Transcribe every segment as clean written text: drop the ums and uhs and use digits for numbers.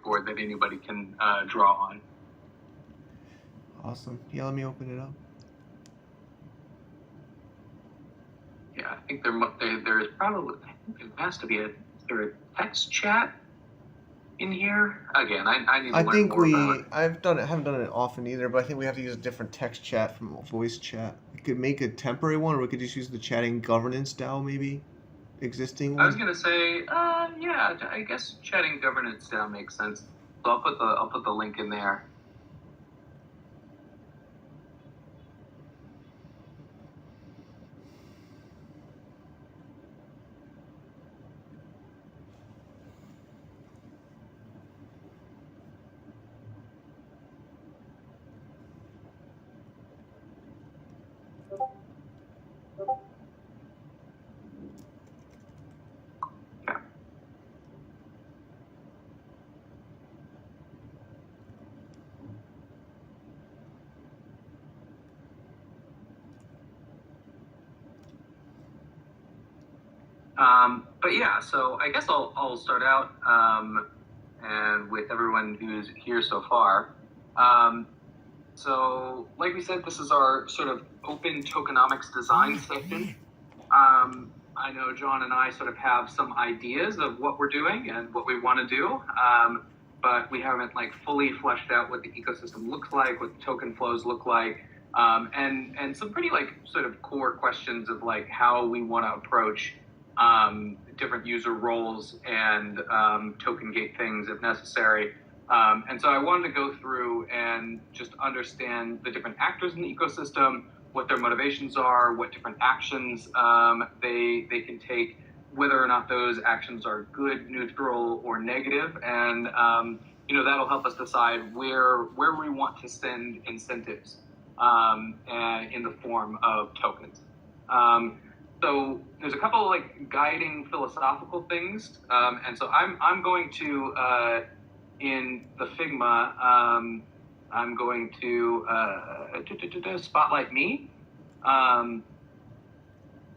whiteboard that anybody can draw on. Awesome. Yeah, let me open it up. Yeah, I think there is probably, I think there has to be a sort of text chat in here. Again, I need to learn more about it. Haven't done it often either, but I think we have to use a different text chat from voice chat. We could make a temporary one, or we could just use the chatting governance DAO, maybe existing I was one. gonna say, yeah, I guess chatting governance makes sense. So I'll put the link in there. Yeah. But yeah, so I guess I'll start out and with everyone who's here so far. So like we said, this is our sort of open tokenomics design session. I know John and I sort of have some ideas of what we're doing and what we want to do, but we haven't like fully fleshed out what the ecosystem looks like, what the token flows look like, and some pretty like sort of core questions of like how we want to approach different user roles and token gate things if necessary. And so I wanted to go through and just understand the different actors in the ecosystem, what their motivations are, what different actions they can take, whether or not those actions are good, neutral, or negative, and that'll help us decide where we want to send incentives in the form of tokens. So there's a couple of like guiding philosophical things, and so I'm going to in the Figma, I'm going to spotlight me,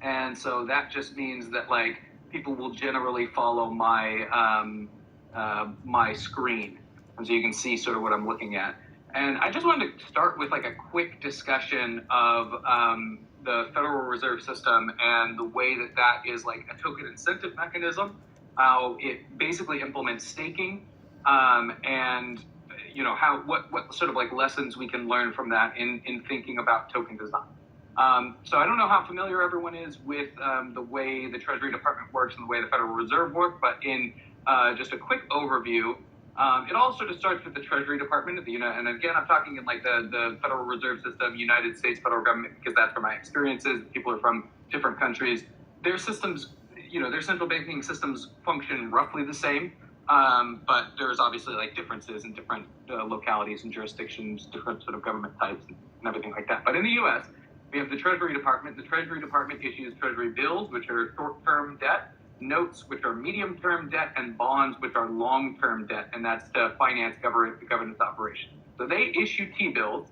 and so that just means that like people will generally follow my my screen, and so you can see sort of what I'm looking at. And I just wanted to start with like a quick discussion of the Federal Reserve System and the way that that is like a token incentive mechanism, how it basically implements staking, and what sort of like lessons we can learn from that in thinking about token design. So I don't know how familiar everyone is with the way the Treasury Department works and the way the Federal Reserve works, but in just a quick overview, it all sort of starts with the Treasury Department, and again, I'm talking in like the Federal Reserve System, United States federal government, because that's where my experience is. People are from different countries. Their systems, their central banking systems function roughly the same, but there's obviously like differences in different localities and jurisdictions, different sort of government types and everything like that. But in the U.S., we have the Treasury Department. The Treasury Department issues Treasury bills, which are short-term debt, notes, which are medium-term debt, and bonds, which are long-term debt, and that's to finance governance operations. So they issue T-bills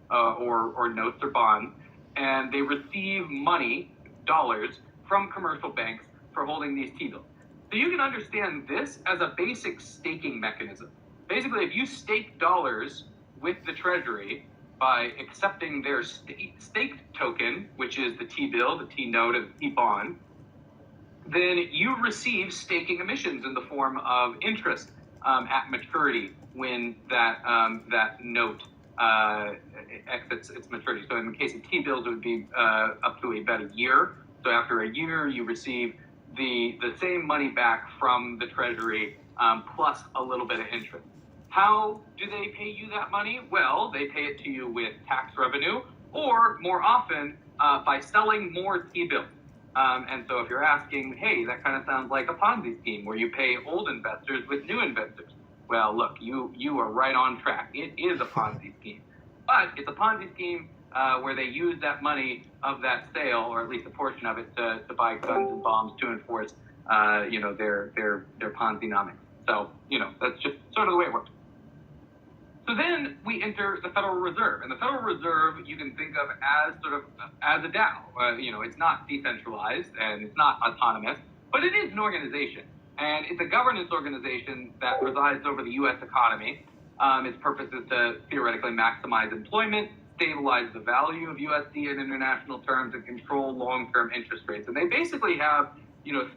or notes or bonds, and they receive money, dollars, from commercial banks for holding these T-bills. So you can understand this as a basic staking mechanism. Basically, if you stake dollars with the Treasury by accepting their staked token, which is the T-bill, the T-note, and the T-bond, then you receive staking emissions in the form of interest at maturity when that note exits its maturity. So in the case of T-bills, it would be up to about a year. So after a year, you receive the same money back from the Treasury plus a little bit of interest. How do they pay you that money? Well, they pay it to you with tax revenue, or more often by selling more T-bills. And so if you're asking, hey, that kind of sounds like a Ponzi scheme where you pay old investors with new investors. Well, look, you are right on track. It is a Ponzi scheme. But it's a Ponzi scheme where they use that money of that sale, or at least a portion of it, to buy guns and bombs to enforce, their Ponzi-nomics. So, that's just sort of the way it works. So then we enter the Federal Reserve, and the Federal Reserve you can think of as sort of as a DAO. It's not decentralized and it's not autonomous, but it is an organization. And it's a governance organization that presides over the U.S. economy. Its purpose is to theoretically maximize employment, stabilize the value of USD in international terms, and control long-term interest rates. And they basically have,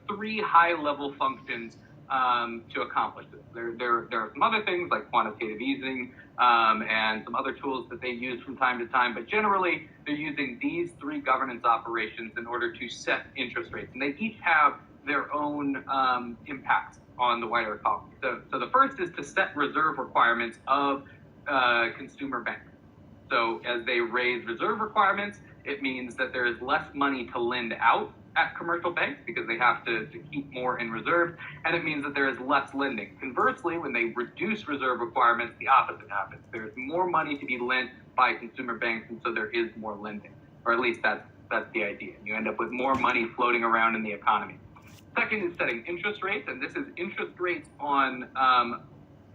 three high-level functions to accomplish this. There are some other things like quantitative easing and some other tools that they use from time to time, but generally they're using these three governance operations in order to set interest rates. And they each have their own impacts on the wider economy. So the first is to set reserve requirements of consumer banks. So as they raise reserve requirements, it means that there is less money to lend out at commercial banks because they have to keep more in reserves, and it means that there is less lending. Conversely, when they reduce reserve requirements, the opposite happens. There's more money to be lent by consumer banks, and so there is more lending, or at least that's the idea. You end up with more money floating around in the economy. Second is setting interest rates, and this is interest rates on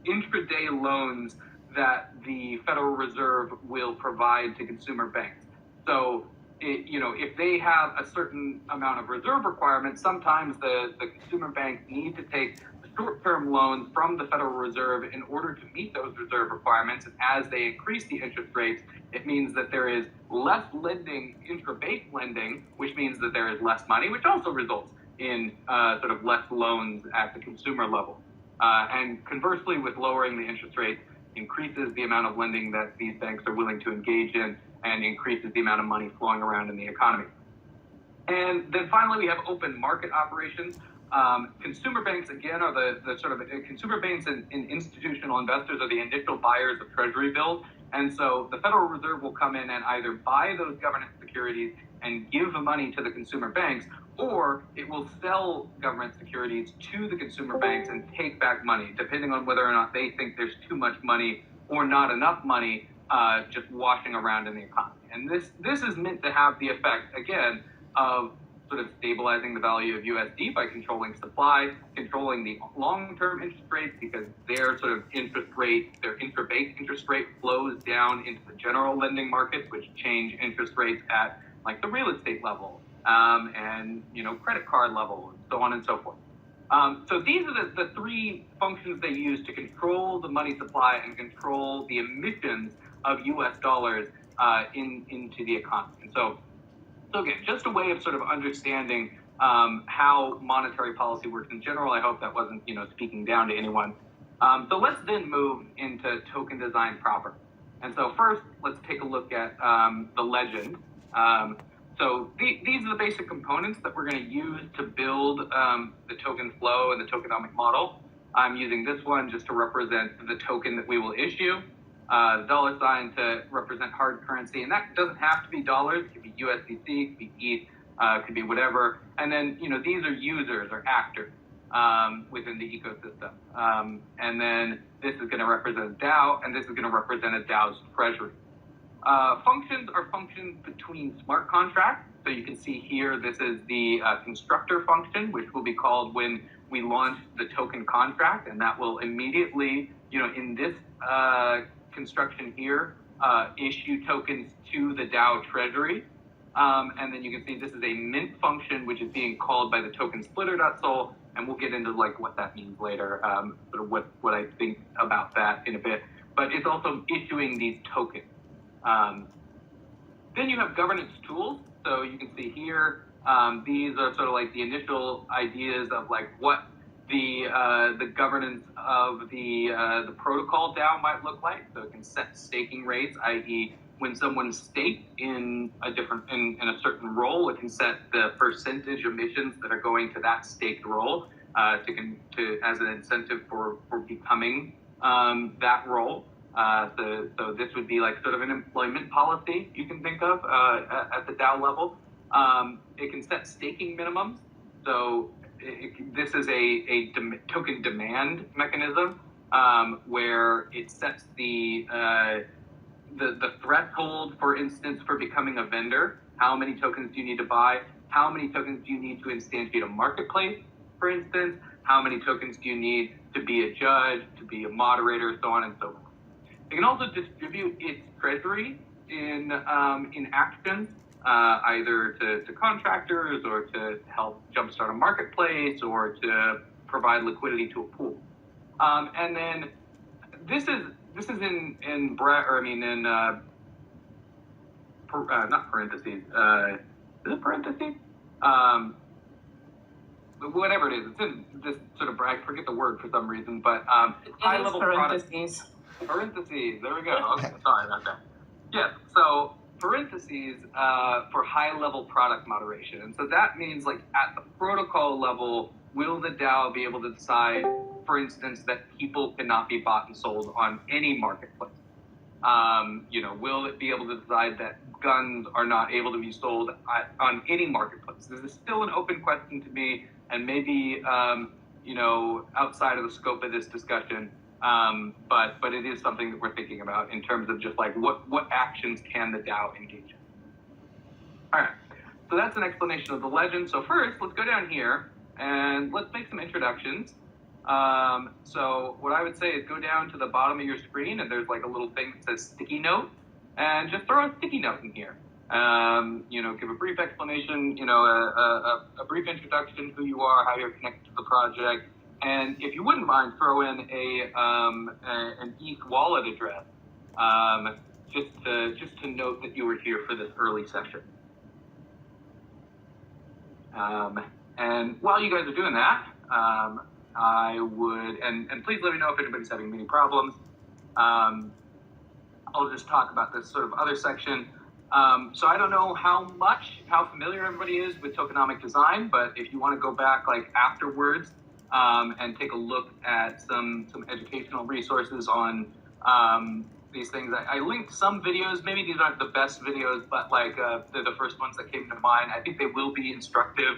intraday loans that the Federal Reserve will provide to consumer banks. So, if they have a certain amount of reserve requirements, sometimes the consumer banks need to take short-term loans from the Federal Reserve in order to meet those reserve requirements. And as they increase the interest rates, it means that there is less lending, intra-bank lending, which means that there is less money, which also results in sort of less loans at the consumer level. And conversely, with lowering the interest rates, increases the amount of lending that these banks are willing to engage in and increases the amount of money flowing around in the economy. And then finally, we have open market operations. Consumer banks, again, are the sort of consumer banks and institutional investors are the initial buyers of treasury bills. And so the Federal Reserve will come in and either buy those government securities and give the money to the consumer banks, or it will sell government securities to the consumer banks and take back money, depending on whether or not they think there's too much money or not enough money just washing around in the economy. And this is meant to have the effect, again, of sort of stabilizing the value of USD by controlling supply, controlling the long-term interest rates, because their sort of interest rate, their intra-bank interest rate flows down into the general lending markets, which change interest rates at like the real estate level and credit card level, and so on and so forth. So these are the three functions they use to control the money supply and control the emissions of U.S. dollars into the economy. And so again, just a way of sort of understanding how monetary policy works in general. I hope that wasn't speaking down to anyone. So let's then move into token design proper. And so first, let's take a look at the legend. So these are the basic components that we're going to use to build the token flow and the tokenomic model. I'm using this one just to represent the token that we will issue, the dollar sign to represent hard currency, and that doesn't have to be dollars. It could be USDC, it could be ETH, it could be whatever. And then these are users or actors within the ecosystem. And then this is going to represent DAO, and this is going to represent a DAO's treasury. Functions are functions between smart contracts. So you can see here, this is the constructor function, which will be called when we launch the token contract, and that will immediately, in this construction here, issue tokens to the DAO treasury. And then you can see this is a mint function, which is being called by the token splitter.sol, and we'll get into like what that means later, sort of what I think about that in a bit. But it's also issuing these tokens. Then you have governance tools. So you can see here, these are sort of like the initial ideas of like what the governance of the protocol DAO might look like. So it can set staking rates, i.e. when someone staked in a certain role, it can set the percentage emissions that are going to that staked role to as an incentive for becoming that role. So this would be like sort of an employment policy you can think of at the DAO level. It can set staking minimums. So this is a token demand mechanism where it sets the threshold, for instance, for becoming a vendor. How many tokens do you need to buy? How many tokens do you need to instantiate a marketplace, for instance? How many tokens do you need to be a judge, to be a moderator, so on and so forth. It can also distribute its treasury in actions, either to contractors or to help jumpstart a marketplace or to provide liquidity to a pool. And then this is in not parentheses. Is it parentheses? Whatever it is, it's in this sort of I forget the word for some reason, but high level parentheses. Parentheses. There we go. Okay, sorry about that. Yeah. So parentheses for high level product moderation, and so that means like at the protocol level, will the DAO be able to decide, for instance, that people cannot be bought and sold on any marketplace? Will it be able to decide that guns are not able to be sold on any marketplace? This is still an open question to me, and maybe outside of the scope of this discussion. But it is something that we're thinking about in terms of just like what actions can the DAO engage in. All right, so that's an explanation of the legend. So first, let's go down here and let's make some introductions. So what I would say is go down to the bottom of your screen and there's like a little thing that says sticky note, and just throw a sticky note in here. Give a brief explanation, a brief introduction, who you are, how you're connected to the project, and if you wouldn't mind, throw in an ETH wallet address, just to note that you were here for this early session. And while you guys are doing that, I would, and please let me know if anybody's having any problems. I'll just talk about this sort of other section. So I don't know how familiar everybody is with tokenomic design, but if you want to go back like afterwards and take a look at some educational resources on these things, I linked some videos. Maybe these aren't the best videos, but like they're the first ones that came to mind. I think they will be instructive.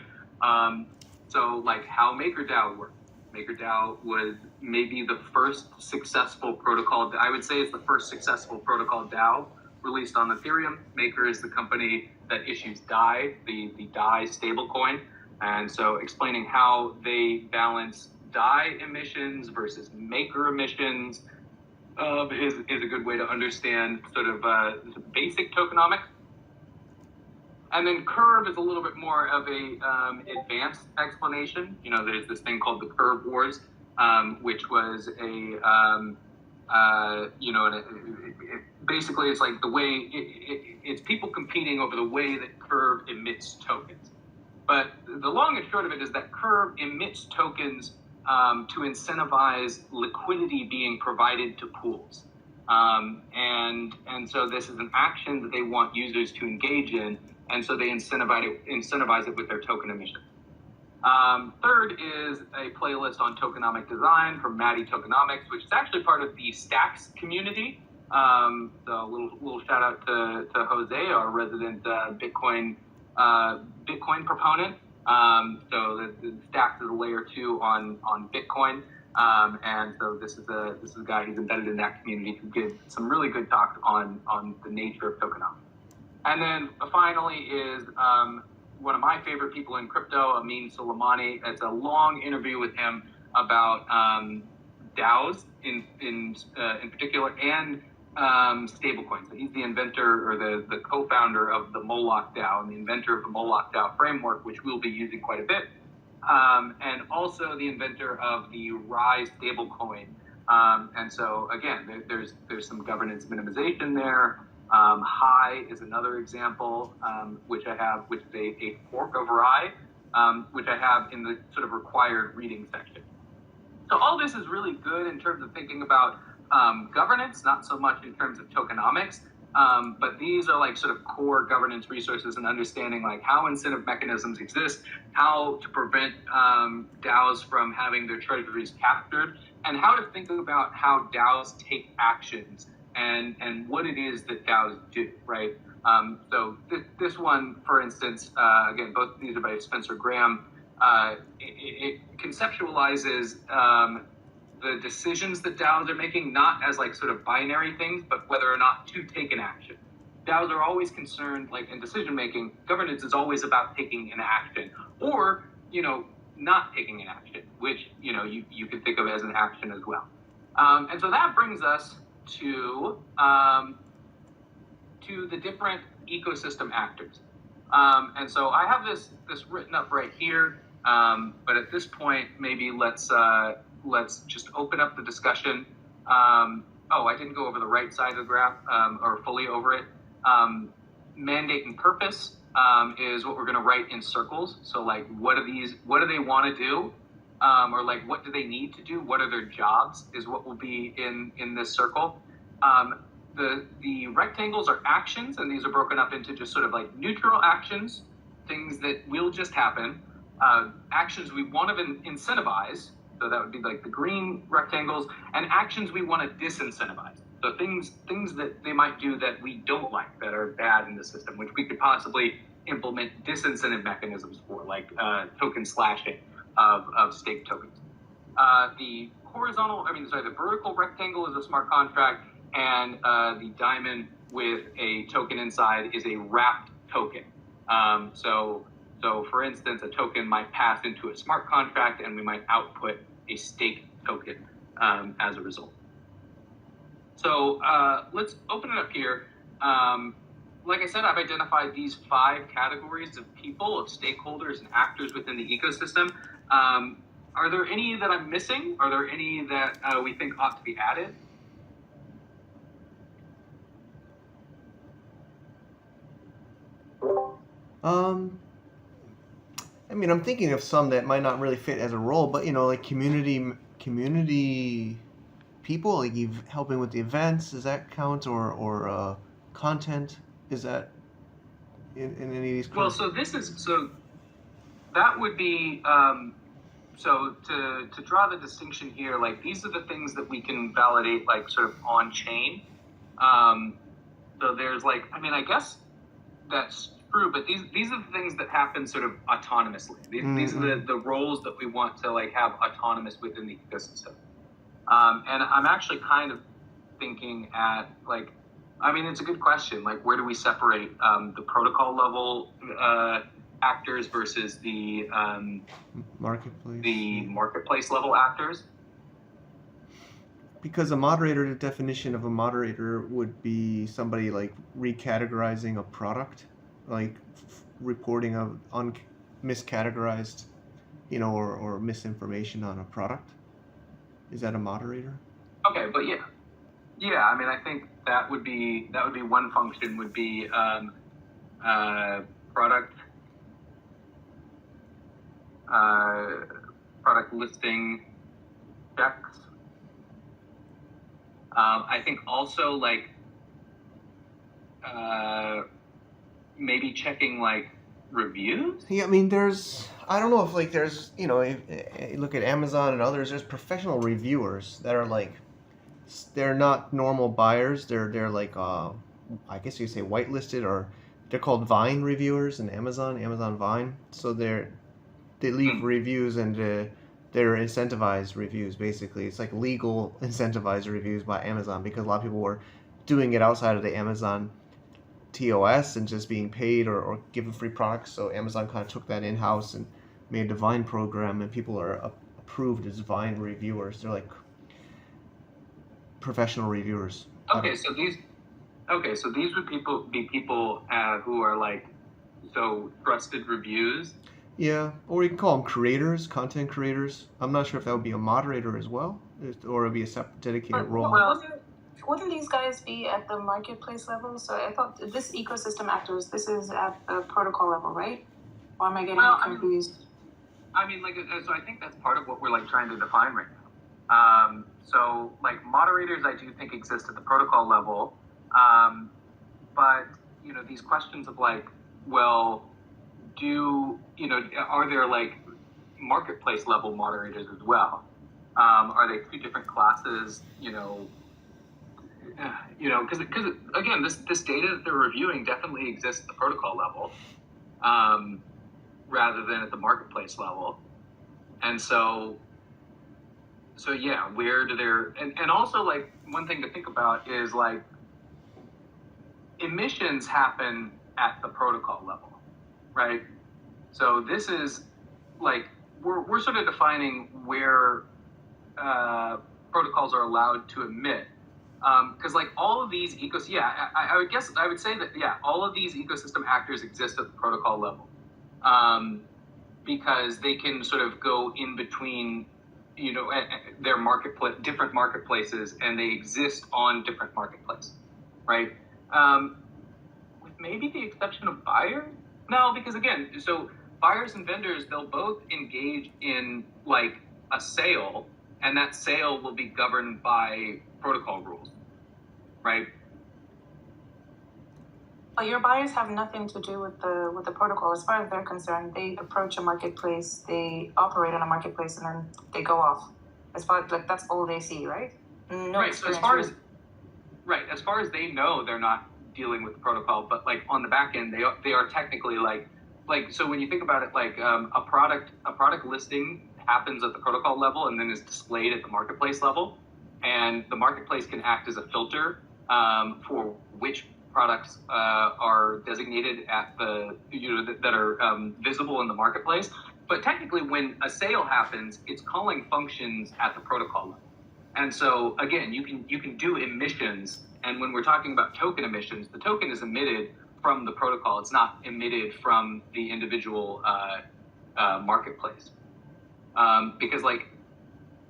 So like how MakerDAO works. MakerDAO was maybe the first successful protocol. I would say it's the first successful protocol DAO released on Ethereum. Maker is the company that issues DAI, the DAI stablecoin. And so explaining how they balance DAI emissions versus Maker emissions is a good way to understand sort of basic tokenomics. And then Curve is a little bit more of a advanced explanation. There's this thing called the Curve Wars, which was basically it's like the way it's people competing over the way that Curve emits tokens. But the long and short of it is that Curve emits tokens to incentivize liquidity being provided to pools. And so this is an action that they want users to engage in. And so they incentivize it with their token emission. Third is a playlist on tokenomic design from Maddie Tokenomics, which is actually part of the Stacks community. So a little shout out to Jose, our resident Bitcoin proponent. So the Stacks is a layer 2 on Bitcoin. And so this is a guy who's embedded in that community who gives some really good talks on the nature of tokenomics. And then finally is one of my favorite people in crypto, Amin Soleimani. It's a long interview with him about DAOs in particular and stablecoins. So he's the inventor or the co-founder of the Moloch DAO and the inventor of the Moloch DAO framework, which we'll be using quite a bit. And also the inventor of the Rise stablecoin. And so again, there's some governance minimization there. High is another example, which I have, which is a fork of Rye, which I have in the sort of required reading section. So all this is really good in terms of thinking about governance, not so much in terms of tokenomics, but these are like sort of core governance resources and understanding like how incentive mechanisms exist, how to prevent DAOs from having their treasuries captured, and how to think about how DAOs take actions and what it is that DAOs do, right? So this one, for instance, again, both of these are by Spencer Graham. It conceptualizes the decisions that DAOs are making, not as like sort of binary things, but whether or not to take an action. DAOs are always concerned, like in decision making, governance is always about taking an action or, not taking an action, which, you could think of as an action as well. And so that brings us to the different ecosystem actors. And so I have this written up right here. But at this point, maybe let's just open up the discussion. Oh, I didn't go over the right side of the graph, or fully over it. Mandate and purpose is what we're going to write in circles. So like, what do they want to do? Or like, what do they need to do? What are their jobs is what will be in this circle. The rectangles are actions, and these are broken up into just sort of like neutral actions, things that will just happen. Actions we want to incentivize, so that would be like the green rectangles, and actions we want to disincentivize. So things that they might do that we don't like, that are bad in the system, which we could possibly implement disincentive mechanisms for, like token slashing of staked tokens. The vertical rectangle is a smart contract, and the diamond with a token inside is a wrapped token. So for instance, a token might pass into a smart contract, and we might output a staked token as a result. So let's open it up here. Like I said, I've identified these 5 categories of people, of stakeholders and actors within the ecosystem. Are there any that I'm missing? Are there any that we think ought to be added? I mean, I'm thinking of some that might not really fit as a role, but like community people, like helping with the events, does that count? Or content, is that in any of these? Well, so that would be so to draw the distinction here, like these are the things that we can validate, like sort of on chain. So there's like, I mean, I guess that's true, but these are the things that happen sort of autonomously. These are the roles that we want to like have autonomous within the ecosystem. And I'm actually kind of thinking at like, I mean, it's a good question. Like, where do we separate the protocol level actors versus the marketplace level actors? Because a moderator, the definition of a moderator would be somebody like recategorizing a product, like reporting of miscategorized, or misinformation on a product. Is that a moderator? Okay, but yeah. I mean, I think that would be one function. Would be product listing checks. I think also like maybe checking like reviews. Yeah, I mean, I don't know if like there's, if you look at Amazon and others, there's professional reviewers that are like, they're not normal buyers. They're like, I guess you could say whitelisted, or they're called Vine reviewers in Amazon Vine. So they leave reviews, and they're incentivized reviews, basically. It's like legal incentivized reviews by Amazon, because a lot of people were doing it outside of the Amazon TOS and just being paid or given free products. So Amazon kind of took that in-house and made the Vine program, and people are approved as Vine reviewers. They're like professional reviewers. Okay, so these would be people who are like so trusted reviews. Yeah, or you can call them creators, content creators. I'm not sure if that would be a moderator as well, or it'd be a separate dedicated role. Well, wouldn't these guys be at the marketplace level? So I thought this ecosystem actors, this is at the protocol level, right? Or am I getting confused? I mean, like, so I think that's part of what we're like trying to define right now. So like moderators, I do think exist at the protocol level, but these questions of like, well, are there like marketplace level moderators as well? Are they 2 different classes? Because again, this data that they're reviewing definitely exists at the protocol level, rather than at the marketplace level. And so yeah, where do and also like one thing to think about is like emissions happen at the protocol level, right? So this is like we're sort of defining where protocols are allowed to emit, because like all of these I would say that all of these ecosystem actors exist at the protocol level. because they can sort of go in between, you know, their marketplace, different marketplaces, and they exist on different marketplaces, right? With maybe the exception of buyers. No, because again, so buyers and vendors, they'll both engage in like a sale, and that sale will be governed by protocol rules, right? But your buyers have nothing to do with the protocol. As far as they're concerned, they approach a marketplace, they operate on a marketplace, and then they go off. As far as like that's all they see, right? No right. So as far as they know, they're not dealing with the protocol, but like on the back end, they are technically like so when you think about it, like a product listing happens at the protocol level and then is displayed at the marketplace level, and the marketplace can act as a filter for which products are designated at the, you know, that are visible in the marketplace. But technically, when a sale happens, it's calling functions at the protocol level. And so again, you can do emissions, and when we're talking about token emissions, the token is emitted from the protocol. It's not emitted from the individual marketplace. Because like,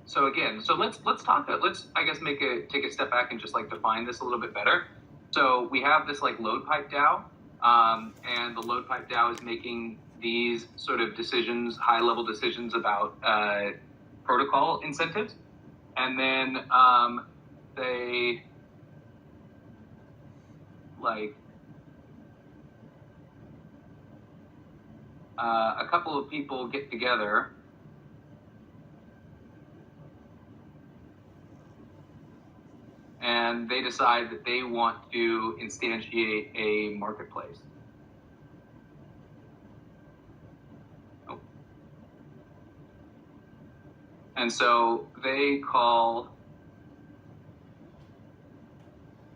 so again, so let's I guess take a step back and just like define this a little bit better. So we have this like Loadpipe DAO, and the Loadpipe DAO is making these sort of decisions, high level decisions about protocol incentives. And then they like a couple of people get together and they decide that they want to instantiate a marketplace. Oh. And so they call,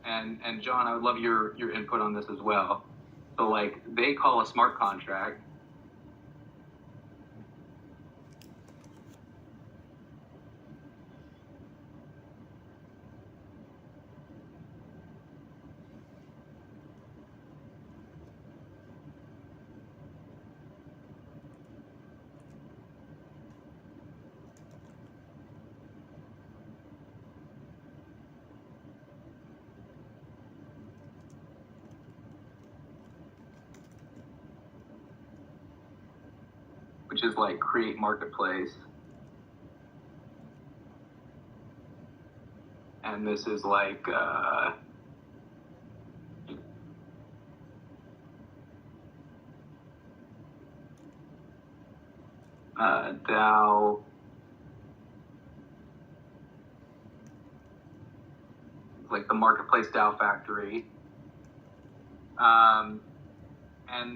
and John, I would love your input on this as well. So like they call a smart contract. Which is like create marketplace. And this is like DAO, like the marketplace DAO factory. And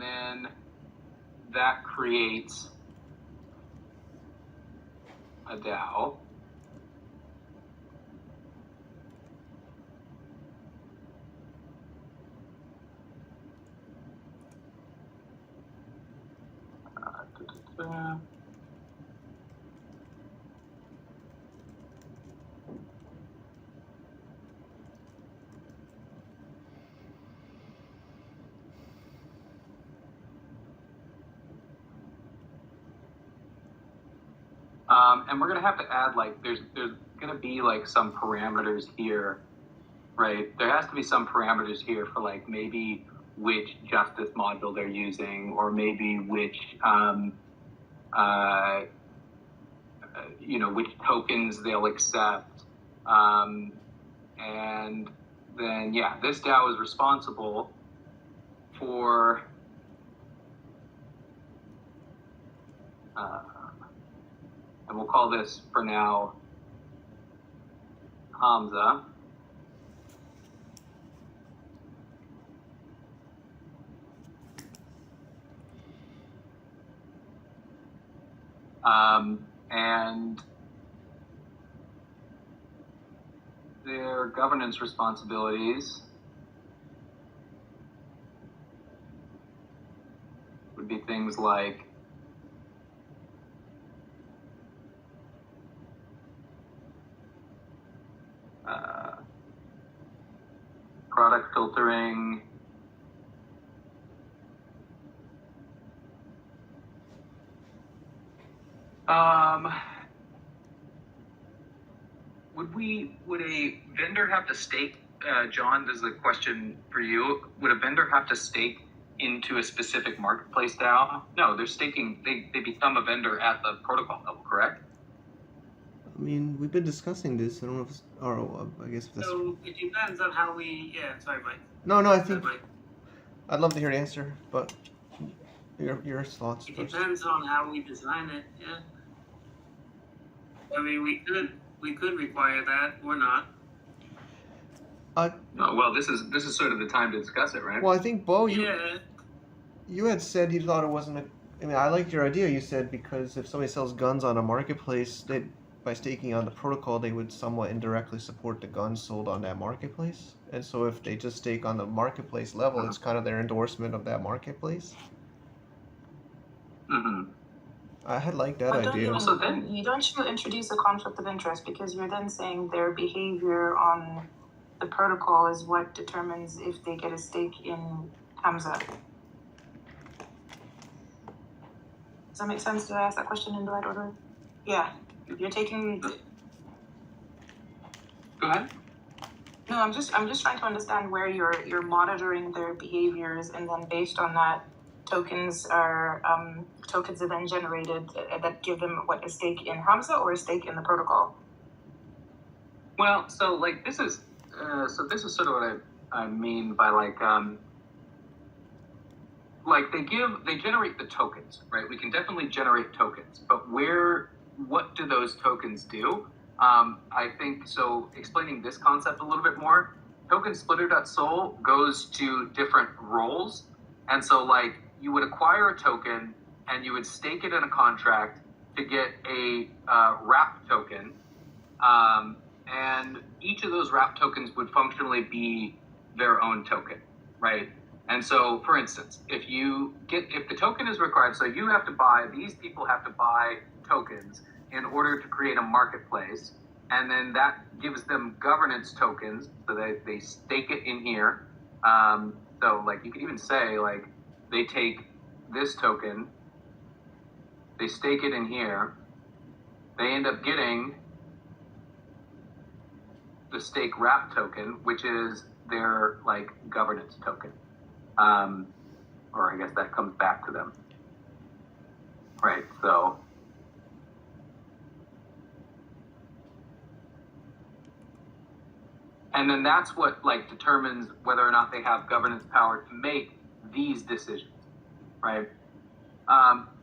then that creates a DAO. And we're gonna have to add like there's gonna be like some parameters here, right? There has to be some parameters here for like maybe which justice module they're using, or maybe which you know, which tokens they'll accept, and then yeah, this DAO is responsible for and we'll call this for now Hamza. And their governance responsibilities would be things like product filtering, Um, would a vendor have to stake, John, this is a question for you. Would a vendor have to stake into a specific marketplace DAO? No, they're staking, they become a vendor at the protocol level, correct? I mean, we've been discussing this. I don't know if it's, or I guess if that's... So it depends on how we. Yeah, sorry, Mike. No, I think Mike. I'd love to hear the answer, but your thoughts It first. depends on how we design it. Yeah. I mean, we could require that or not. Well, this is sort of the time to discuss it, right? Well, I think Bo, Yeah. you had said you thought it wasn't a. I mean, I liked your idea. You said because if somebody sells guns on a marketplace, they by staking on the protocol, they would somewhat indirectly support the guns sold on that marketplace. And so if they just stake on the marketplace level, it's kind of their endorsement of that marketplace. Mm-hmm. I had liked that But idea. you don't introduce a conflict of interest because you're then saying their behavior on the protocol is what determines if they get a stake in Hamza. Does that make sense? Did I ask that question in the right order? Yeah. You're taking. Go ahead. No, I'm just trying to understand where you're monitoring their behaviors, and then based on that, tokens are then generated that give them what, a stake in Hamza or a stake in the protocol. Well, so like this is sort of what I mean by like they generate the tokens, right? We can definitely generate tokens, but what do those tokens do? I think so. Explaining this concept a little bit more, token splitter.sol goes to different roles, and so like you would acquire a token and you would stake it in a contract to get a wrap token, and each of those wrap tokens would functionally be their own token, right? And so, for instance, if the token is required, so these people have to buy tokens in order to create a marketplace, and then that gives them governance tokens, so they stake it in here. So like you could even say like they take this token, they stake it in here, they end up getting the stake wrap token, which is their like governance token. Or I guess that comes back to them. Right, so and then that's what like determines whether or not they have governance power to make these decisions, right?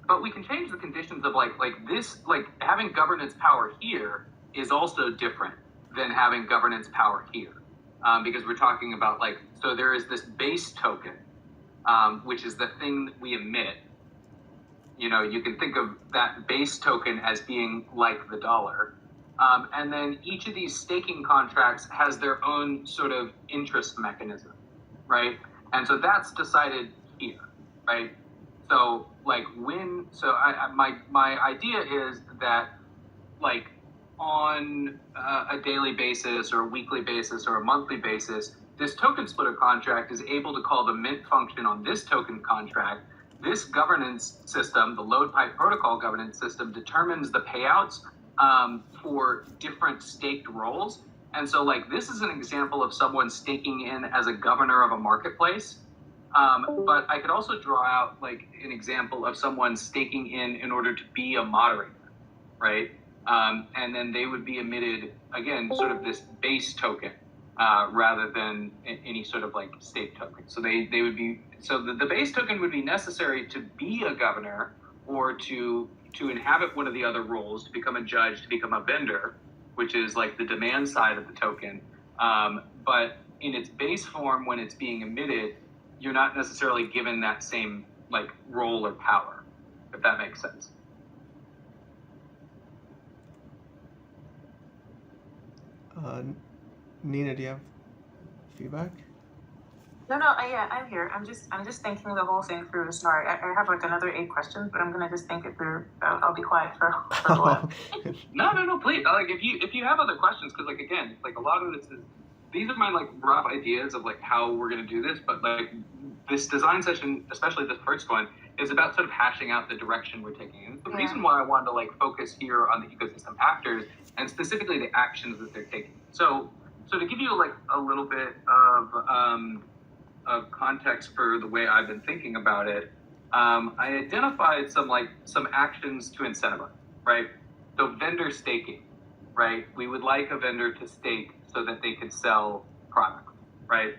But we can change the conditions of like this, like having governance power here is also different than having governance power here, because we're talking about like, so there is this base token, which is the thing that we emit. You know, you can think of that base token as being like the dollar. And then each of these staking contracts has their own sort of interest mechanism, right? And so that's decided here, right? So like my idea is that like on a daily basis or a weekly basis or a monthly basis, this token splitter contract is able to call the mint function on this token contract. This governance system, the Loadpipe protocol governance system, determines the payouts for different staked roles. And so like this is an example of someone staking in as a governor of a marketplace. But I could also draw out like an example of someone staking in order to be a moderator, right? And then they would be emitted, again, sort of this base token rather than any sort of like stake token. So they would be, so the base token would be necessary to be a governor or to inhabit one of the other roles, to become a judge, to become a vendor, which is like the demand side of the token. But in its base form, when it's being emitted, you're not necessarily given that same like role or power, if that makes sense. Nina, do you have feedback? No, yeah, I'm here. I'm just thinking the whole thing through. Sorry, I have like another 8 questions, but I'm gonna just think it through. I'll be quiet for a while. No, please. Like if you have other questions, because like again, like a lot of this is, these are my like rough ideas of like how we're gonna do this, but like this design session, especially this first one, is about sort of hashing out the direction we're taking. And the Yeah. reason why I wanted to like focus here on the ecosystem actors and specifically the actions that they're taking. So to give you like a little bit of context for the way I've been thinking about it, I identified some actions to incentivize, right? So vendor staking, right? We would like a vendor to stake so that they could sell products, right?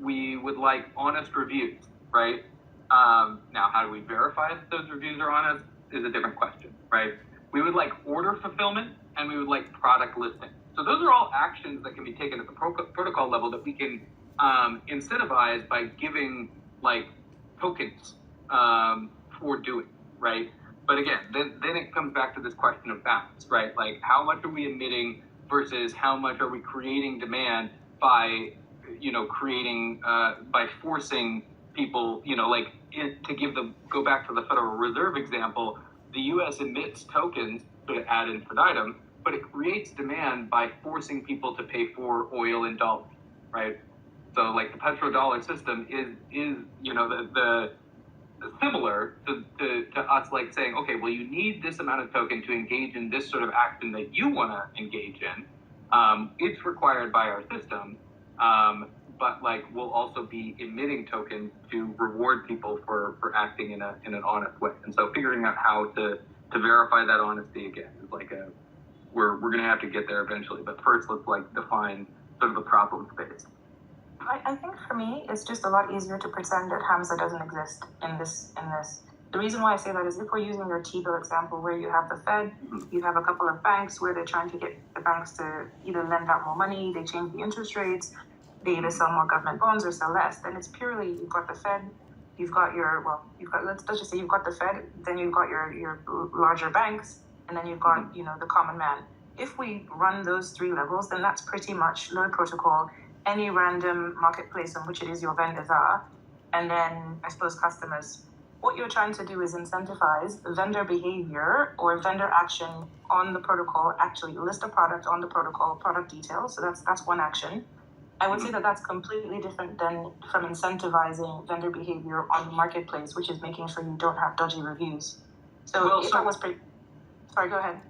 We would like honest reviews, right? Now, how do we verify that those reviews are honest is a different question, right? We would like order fulfillment, and we would like product listing. So those are all actions that can be taken at the protocol level that we can incentivize by giving like tokens for doing, right? But again, then it comes back to this question of balance, right? Like how much are we emitting versus how much are we creating demand by, creating, by forcing people, go back to the Federal Reserve example, the U.S. emits tokens to add infinitum, but it creates demand by forcing people to pay for oil in dollars, right? So like the petrodollar system is the similar to us like saying, okay, well, you need this amount of token to engage in this sort of action that you want to engage in. It's required by our system, but like we'll also be emitting tokens to reward people for acting in an honest way. And so figuring out how to verify that honesty again is like we're gonna have to get there eventually. But first, let's like define sort of the problem space. I think for me, it's just a lot easier to pretend that Hamza doesn't exist in this. The reason why I say that is if we're using your T-bill example where you have the Fed, you have a couple of banks where they're trying to get the banks to either lend out more money, they change the interest rates, they either sell more government bonds or sell less, then it's purely, you've got the Fed, let's just say you've got the Fed, then you've got your larger banks, and then you've got, the common man. If we run those three levels, then that's pretty much low protocol, any random marketplace on which it is your vendors are, and then I suppose customers. What you're trying to do is incentivize vendor behavior or vendor action on the protocol, actually list a product on the protocol, product details. So that's one action. I would say that that's completely different than from incentivizing vendor behavior on the marketplace, which is making sure you don't have dodgy reviews. So that was pretty. Sorry, go ahead.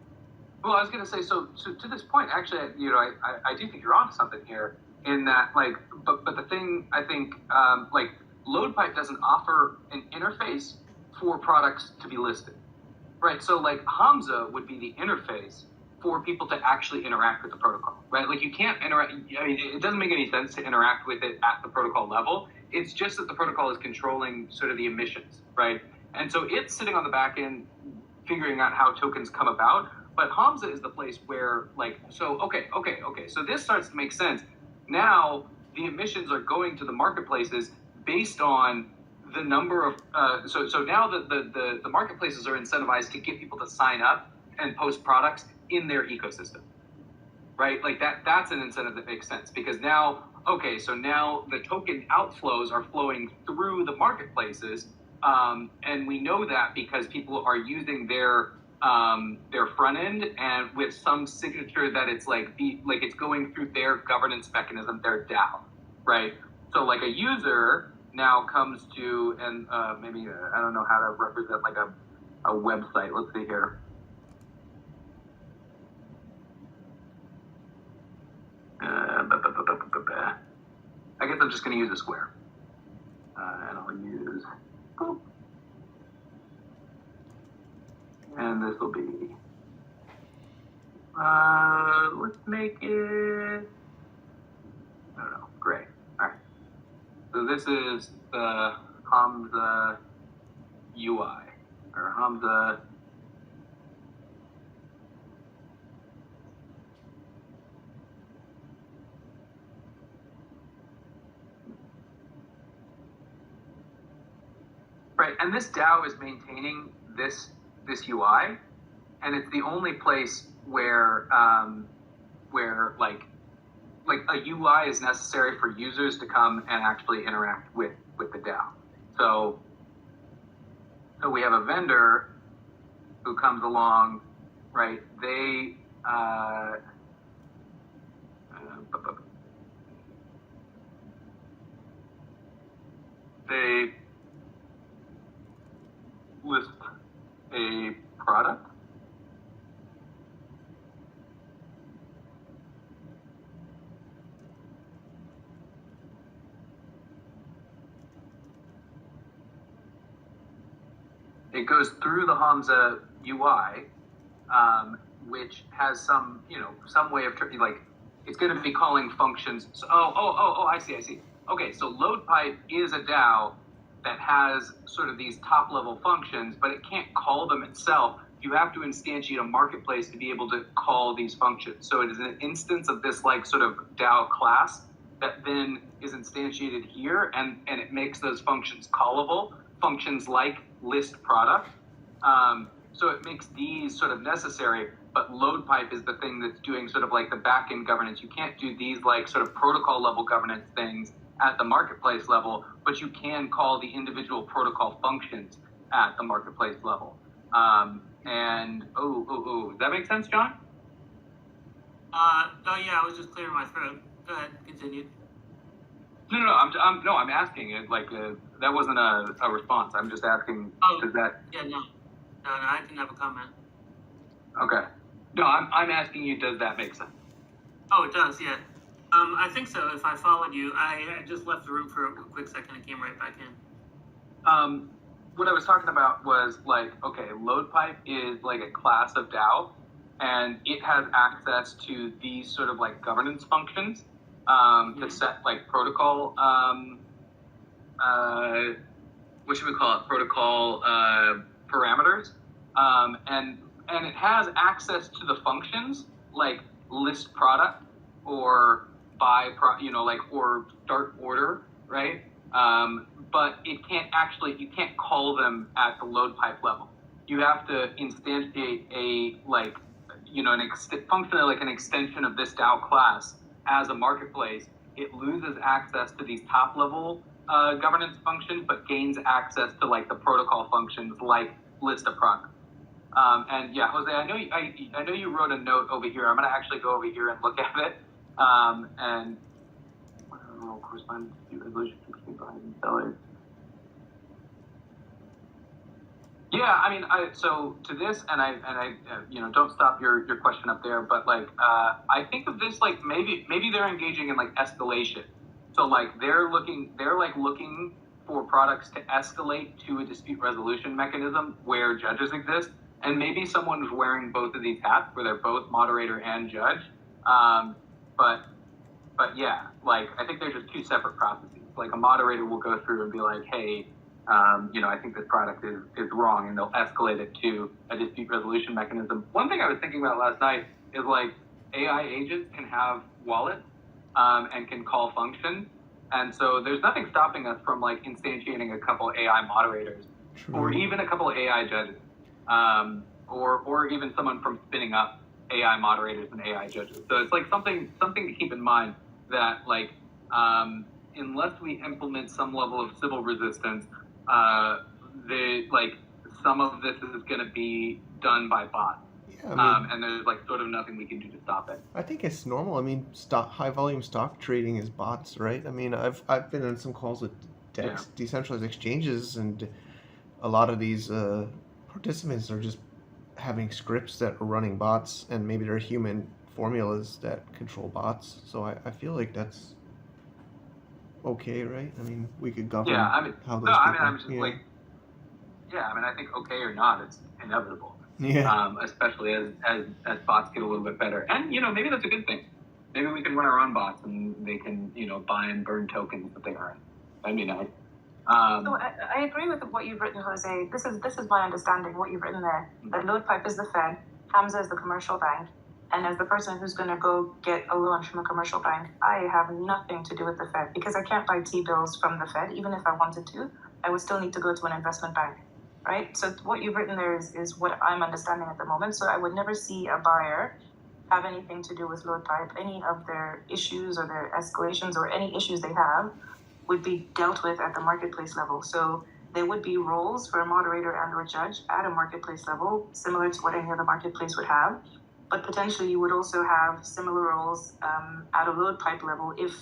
Well, I was going to say, so to this point, actually, I do think you're onto something here in that, like, but the thing I think, like, Loadpipe doesn't offer an interface for products to be listed, right? So, like, Hamza would be the interface for people to actually interact with the protocol, right? Like, you can't interact. I mean, it doesn't make any sense to interact with it at the protocol level. It's just that the protocol is controlling sort of the emissions, right? And so it's sitting on the back end, figuring out how tokens come about. But Hamza is the place where, like, so, okay. So this starts to make sense. Now, the emissions are going to the marketplaces based on the number of, so now the marketplaces are incentivized to get people to sign up and post products in their ecosystem, right? Like that's an incentive that makes sense because now, so now the token outflows are flowing through the marketplaces. And we know that because people are using their front end and with some signature that it's like it's going through their governance mechanism, their DAO, right? So like a user now comes to and maybe I don't know how to represent like a website. Let's see here. I guess I'm just going to use a square, and I'll use. Boop. And this will be, let's make it, I don't know, gray. All right. So this is the Hamza UI, or Hamza. Right, and this DAO is maintaining this UI, and it's the only place where like a UI is necessary for users to come and actually interact with the DAO. So we have a vendor who comes along, right? They it goes through the Hamza UI, which has some, some way of like, it's going to be calling functions. So, I see. Okay, so Loadpipe is a DAO that has sort of these top level functions, but it can't call them itself. You have to instantiate a marketplace to be able to call these functions. So it is an instance of this like sort of DAO class that then is instantiated here, and it makes those functions callable, functions like list product. So it makes these sort of necessary, but Loadpipe is the thing that's doing sort of like the back-end governance. You can't do these like sort of protocol level governance things at the marketplace level, but you can call the individual protocol functions at the marketplace level. Does that make sense, John? Oh yeah, I was just clearing my throat. Go ahead, continue. No, I'm asking it like that wasn't a response. I'm just asking. Does that? Yeah, no, I can have a comment. Okay. No, I'm asking you. Does that make sense? Oh, it does. Yeah. I think so. If I followed you, I just left the room for a quick second and came right back in. What I was talking about was like, okay, Loadpipe is like a class of DAO, and it has access to these sort of like governance functions to set like protocol, what should we call it? Protocol parameters, and it has access to the functions like list product or buy or start order, right? But you can't call them at the Loadpipe level. You have to instantiate function like an extension of this DAO class as a marketplace. It loses access to these top level governance functions, but gains access to like the protocol functions like list of product. And yeah, Jose, I know you wrote a note over here. I'm going to actually go over here and look at it. And correspondence to resolution between buyers and sellers. Yeah, I mean, so to this, and I don't stop your question up there, but like, I think of this like maybe they're engaging in like escalation. So like they're looking for products to escalate to a dispute resolution mechanism where judges exist, and maybe someone's wearing both of these hats where they're both moderator and judge. But yeah, like I think they're just two separate processes. Like a moderator will go through and be like, hey, I think this product is wrong, and they'll escalate it to a dispute resolution mechanism. One thing I was thinking about last night is like AI agents can have wallets and can call functions, and so there's nothing stopping us from like instantiating a couple AI moderators. True. Or even a couple AI judges, or even someone from spinning up AI moderators and AI judges. So it's like something to keep in mind that like unless we implement some level of civil resistance, some of this is going to be done by bots. Yeah, I mean, and there's like sort of nothing we can do to stop it. I think it's normal. I mean, high volume stock trading is bots, right? I mean, I've been on some calls with decentralized exchanges, and a lot of these participants are just having scripts that are running bots, and maybe they're human formulas that control bots. So I feel like that's okay, right? I mean, we could govern how those people... I'm just like... Yeah, I mean, I think okay or not, it's inevitable. Yeah. Especially as bots get a little bit better. And, maybe that's a good thing. Maybe we can run our own bots and they can, buy and burn tokens that they earn. That'd be nice. So I agree with what you've written, Jose. This is my understanding, what you've written there. That Loadpipe is the Fed, Hamza is the commercial bank, and as the person who's going to go get a loan from a commercial bank, I have nothing to do with the Fed because I can't buy T-bills from the Fed. Even if I wanted to, I would still need to go to an investment bank, right? So what you've written there is what I'm understanding at the moment. So I would never see a buyer have anything to do with Loadpipe. Any of their issues or their escalations or any issues they have would be dealt with at the marketplace level. So there would be roles for a moderator and or a judge at a marketplace level, similar to what any other marketplace would have. But potentially you would also have similar roles at a Loadpipe level if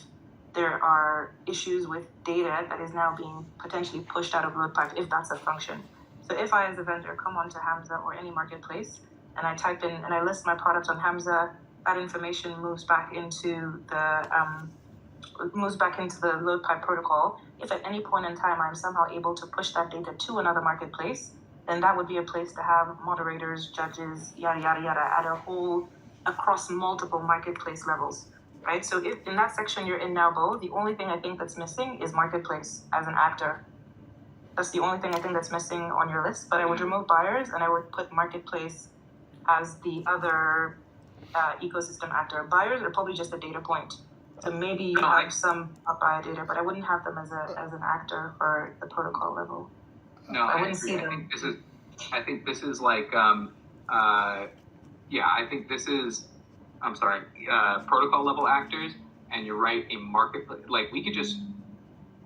there are issues with data that is now being potentially pushed out of Loadpipe, if that's a function. So if I, as a vendor, come onto Hamza or any marketplace and I type in and I list my product on Hamza, that information moves back into the Loadpipe protocol. If at any point in time I'm somehow able to push that data to another marketplace, then that would be a place to have moderators, judges, yada yada yada, at a whole across multiple marketplace levels, right? So if in that section you're in now, Bo, the only thing I think that's missing is marketplace as an actor. That's the only thing I think that's missing on your list. But I would remove buyers and I would put marketplace as the other ecosystem actor. Buyers are probably just a data point. So maybe you have some buyer data, but I wouldn't have them as an actor for the protocol level. No, I I wouldn't agree. see them. I think this is like yeah, I think this is protocol level actors, and you're right, a marketplace. Like we could just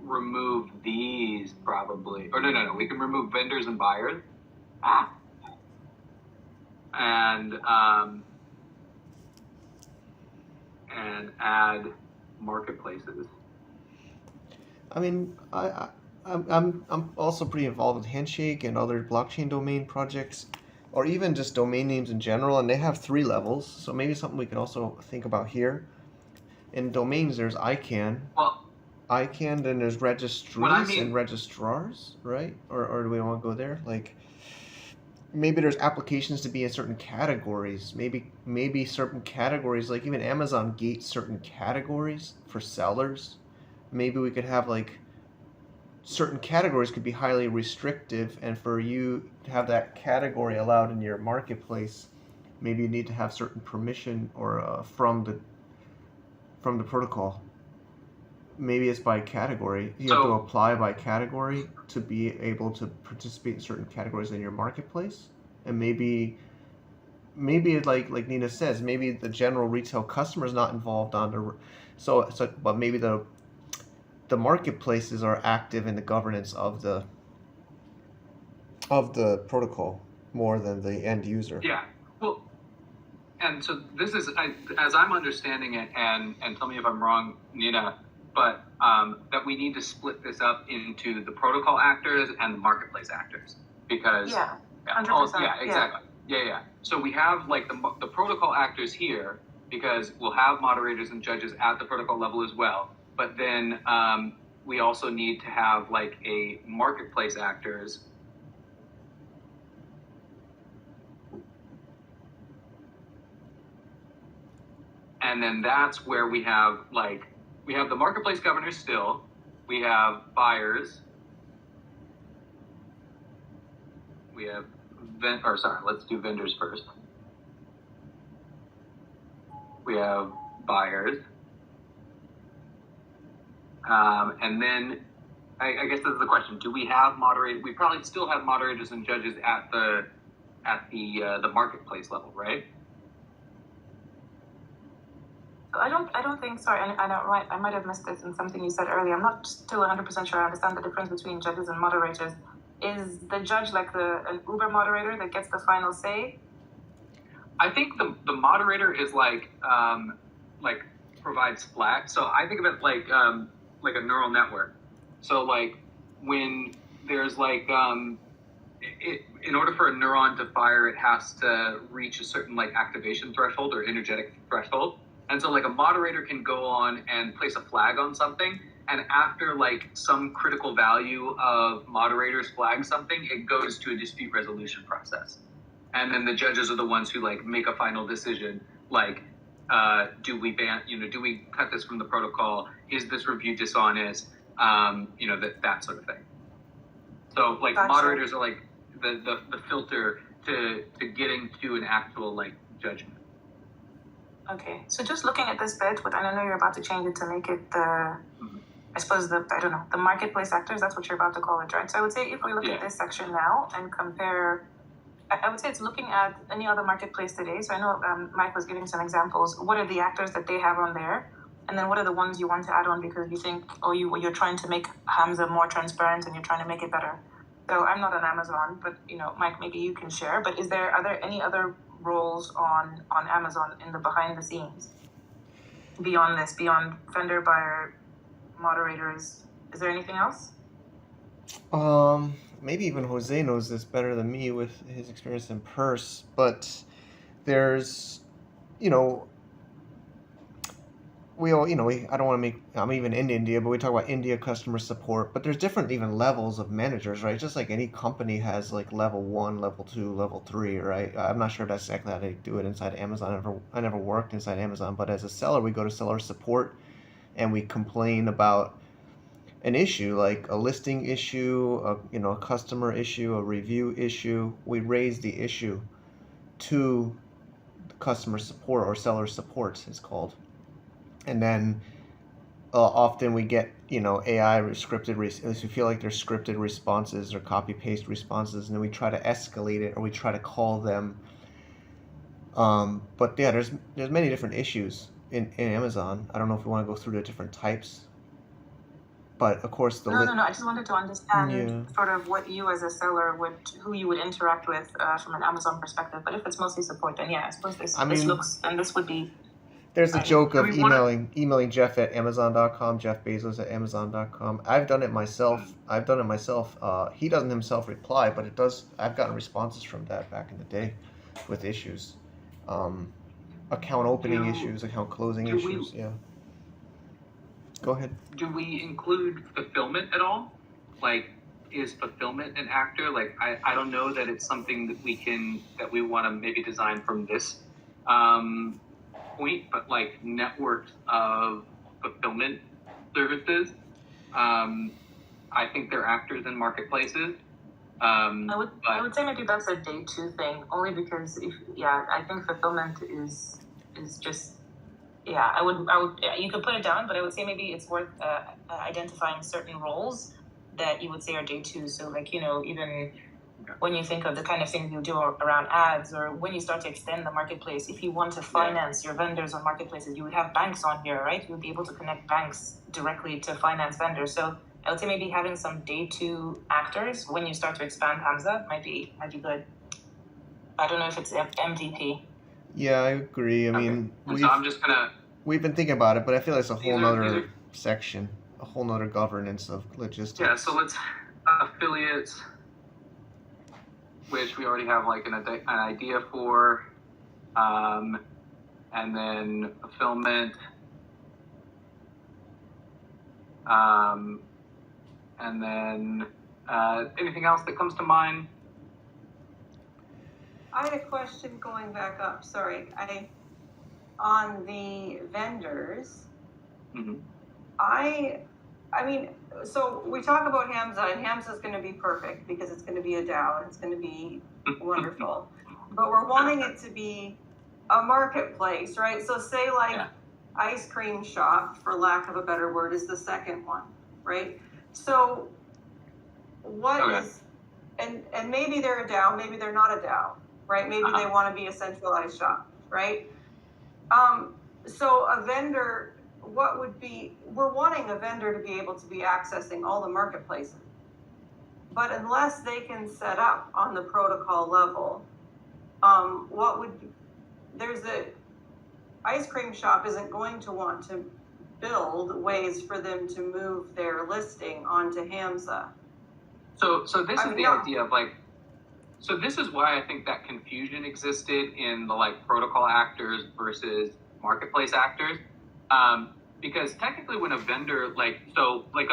remove these probably, or no, we can remove vendors and buyers, and add marketplaces. I mean, I'm also pretty involved with Handshake and other blockchain domain projects, or even just domain names in general, and they have 3 levels. So maybe something we can also think about here. In domains, there's ICANN. Well, ICANN, then there's registries and registrars, right? Or do we want to go there? Like, maybe there's applications to be in certain categories. Maybe certain categories, like even Amazon gates certain categories for sellers. Maybe we could have like certain categories could be highly restrictive, and for you to have that category allowed in your marketplace, maybe you need to have certain permission or from the protocol. Maybe it's by category. You have to apply by category to be able to participate in certain categories in your marketplace. And maybe like Nina says, maybe the general retail customer is not involved on the but maybe the marketplaces are active in the governance of the protocol more than the end user. Yeah. Well, and so this is, as I'm understanding it, and tell me if I'm wrong, Nina, but that we need to split this up into the protocol actors and the marketplace actors, because 100%. Yeah, exactly. Yeah. So we have like the protocol actors here, because we'll have moderators and judges at the protocol level as well. But then we also need to have like a marketplace actors. And then that's where we have the marketplace governors still. We have buyers. We have let's do vendors first. We have buyers. And then I guess this is the question: do we have moderators? We probably still have moderators and judges at the marketplace level, right? I don't think. Sorry, I might have missed this in something you said earlier. I'm not still 100% sure I understand the difference between judges and moderators. Is the judge like an Uber moderator that gets the final say? I think the moderator is like provides flag. So I think of it like a neural network. So like when there's like in order for a neuron to fire, it has to reach a certain like activation threshold or energetic threshold. And so like a moderator can go on and place a flag on something, and after like some critical value of moderators flag something, it goes to a dispute resolution process. And then the judges are the ones who like make a final decision, like do we cut this from the protocol? Is this review dishonest? That sort of thing. So like Gotcha. Moderators are like the filter to getting to an actual like judgment. Okay, so just looking at this bit, and I know you're about to change it to make it the marketplace actors, that's what you're about to call it, right? So I would say if we look at this section now and compare, I would say it's looking at any other marketplace today. So I know Mike was giving some examples. What are the actors that they have on there? And then what are the ones you want to add on because you think, you're trying to make Hamza more transparent and you're trying to make it better. So I'm not on Amazon, but Mike, maybe you can share. But are there any other roles on Amazon in the behind the scenes beyond vendor, buyer, moderators? Is there anything else? Maybe even Jose knows this better than me with his experience in Purse, but there's we all, I don't want to make, I'm even in India, but we talk about India customer support, but there's different even levels of managers, right? Just like any company has like level 1, level 2, level 3, right? I'm not sure if that's exactly how they do it inside Amazon. I never worked inside Amazon, but as a seller, we go to seller support and we complain about an issue like a listing issue, a customer issue, a review issue. We raise the issue to customer support or seller support, it's called. And then often we get AI scripted, at least we feel like there's scripted responses or copy paste responses, and then we try to escalate it or we try to call them. But yeah, there's many different issues in Amazon. I don't know if we want to go through the different types, but of course No. I just wanted to understand Yeah. sort of what you as a seller who you would interact with from an Amazon perspective. But if it's mostly support, then yeah, I suppose this would be. There's a Right. joke of Do we wanna- emailing Jeff at Amazon.com, Jeff Bezos at Amazon.com. I've done it myself. He doesn't himself reply, but it does. I've gotten responses from that back in the day with issues, account opening Do- issues, account closing do we- issues. Yeah. Go ahead. Do we include fulfillment at all? Like, is fulfillment an actor? Like, I don't know that it's something that we want to maybe design from this point, but like networks of fulfillment services, I think they're actors in marketplaces. I would say maybe that's a day 2 thing, only because I think fulfillment is just. Yeah, I would. You could put it down, but I would say maybe it's worth identifying certain roles that you would say are day 2. So, like, even when you think of the kind of things you do around ads, or when you start to extend the marketplace, if you want to finance your vendors on marketplaces, you would have banks on here, right? You would be able to connect banks directly to finance vendors. So, I would say maybe having some day 2 actors when you start to expand Hamza might be good. I don't know if it's MVP. Yeah, I agree. I mean, and so I'm just gonna. we've been thinking about it, but I feel like it's a whole These nother are- section, a whole nother governance of logistics. Yeah, so let's affiliates, which we already have like an idea for, and then fulfillment, and then anything else that comes to mind? I had a question going back up. Sorry, on the vendors. Mm-hmm. I mean, so we talk about Hamza, and Hamza's going to be perfect because it's going to be a DAO and it's going to be wonderful. But we're wanting it to be a marketplace, right? So say like ice cream shop, for lack of a better word, is the second one, right? So what is, and maybe they're a DAO, maybe they're not a DAO, right? Maybe they want to be a centralized shop, right? So a vendor, we're wanting a vendor to be able to be accessing all the marketplaces. But unless they can set up on the protocol level, ice cream shop isn't going to want to build ways for them to move their listing onto Hamza. So this is the idea of like, so this is why I think that confusion existed in the like protocol actors versus marketplace actors. Because technically when a vendor a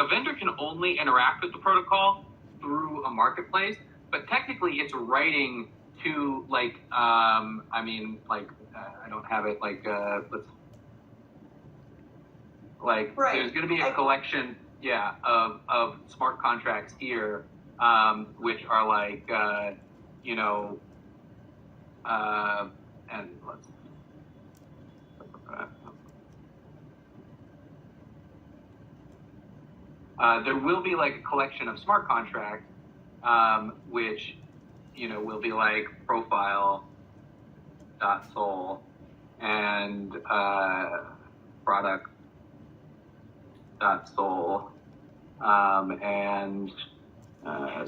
vendor can only interact with the protocol through a marketplace, but technically it's writing to I don't have it there's going to be a collection of smart contracts here, which are like and let's there will be like a collection of smart contracts, which will be like profile.sol and product.sol and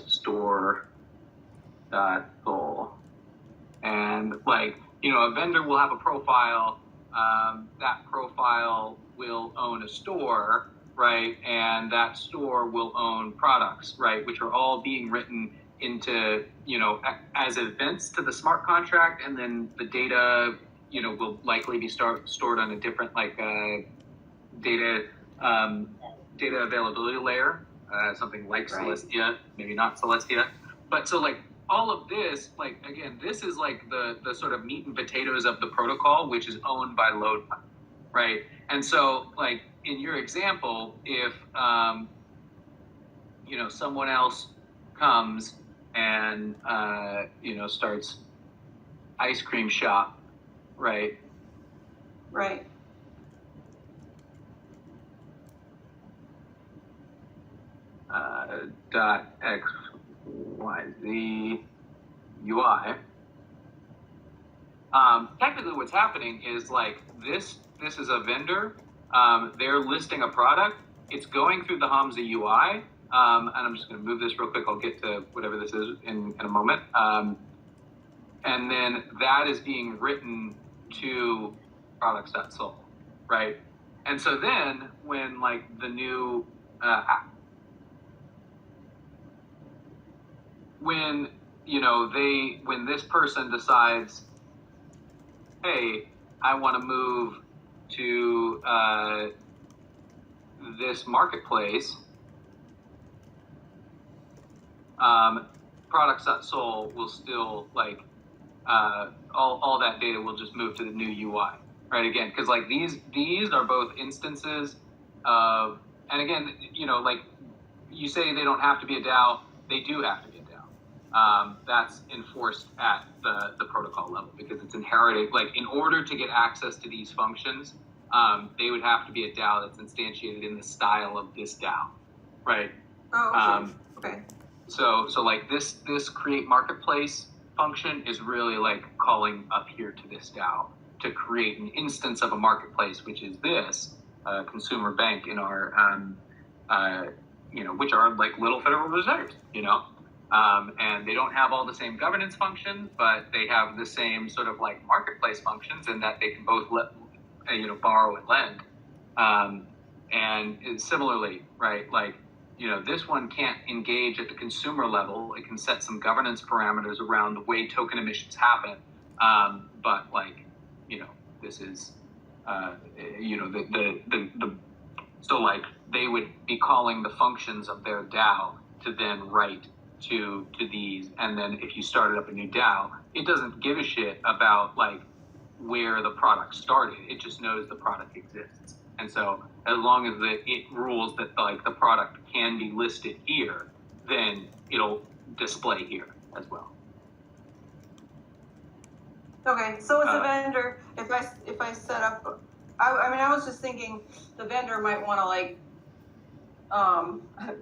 store.sol. And a vendor will have a profile. That profile will own a store, right? And that store will own products, right? Which are all being written into, as events to the smart contract. And then the data, will likely be stored on a different, data data availability layer, something like Right. Celestia, maybe not Celestia, but so like all of this, like again, this is like the sort of meat and potatoes of the protocol, which is owned by Loadpipe, right? And so like in your example, if someone else comes and starts ice cream shop, right? Right. Dot XYZ UI. Technically what's happening is like this is a vendor, they're listing a product, it's going through the Hamza UI, and I'm just going to move this real quick, I'll get to whatever this is in a moment, and then that is being written to products.sol, right? And so then when like the new when this person decides, hey, I want to move to this marketplace, products.sol will still like all that data will just move to the new UI, right? Again, because like these are both instances of, and again, like you say they don't have to be a DAO, they do have to be a DAO. That's enforced at the protocol level because it's inherited. Like in order to get access to these functions, they would have to be a DAO that's instantiated in the style of this DAO, right? Oh, okay. So like this create marketplace function is really like calling up here to this DAO to create an instance of a marketplace, which is this consumer bank in our which are like little Federal Reserves, and they don't have all the same governance functions, but they have the same sort of like marketplace functions in that they can both borrow and lend. And similarly, right, like, this one can't engage at the consumer level. It can set some governance parameters around the way token emissions happen. But like, this is, so like they would be calling the functions of their DAO to then write to these. And then if you started up a new DAO, it doesn't give a shit about like where the product started. It just knows the product exists. And so as long as it rules that like the product can be listed here, then it'll display here as well. Okay, so as a vendor, if I set up, I was just thinking the vendor might want to like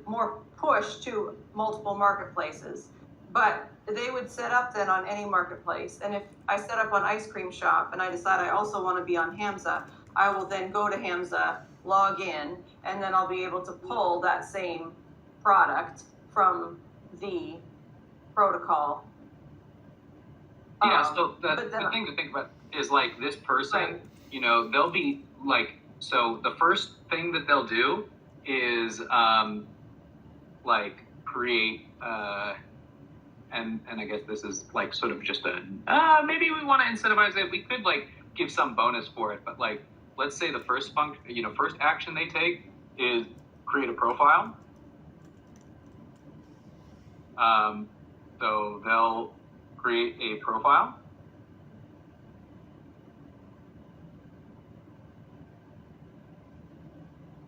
more push to multiple marketplaces, but they would set up then on any marketplace. And if I set up on Ice Cream Shop and I decide I also want to be on Hamza, I will then go to Hamza, log in, and then I'll be able to pull that same product from the protocol. Yeah, so the thing to think about is like this person, right. They'll be like, so the first thing that they'll do is like create, and I guess this is like sort of just maybe we want to incentivize it. We could like give some bonus for it, but like, let's say the first first action they take is create a profile. So they'll create a profile.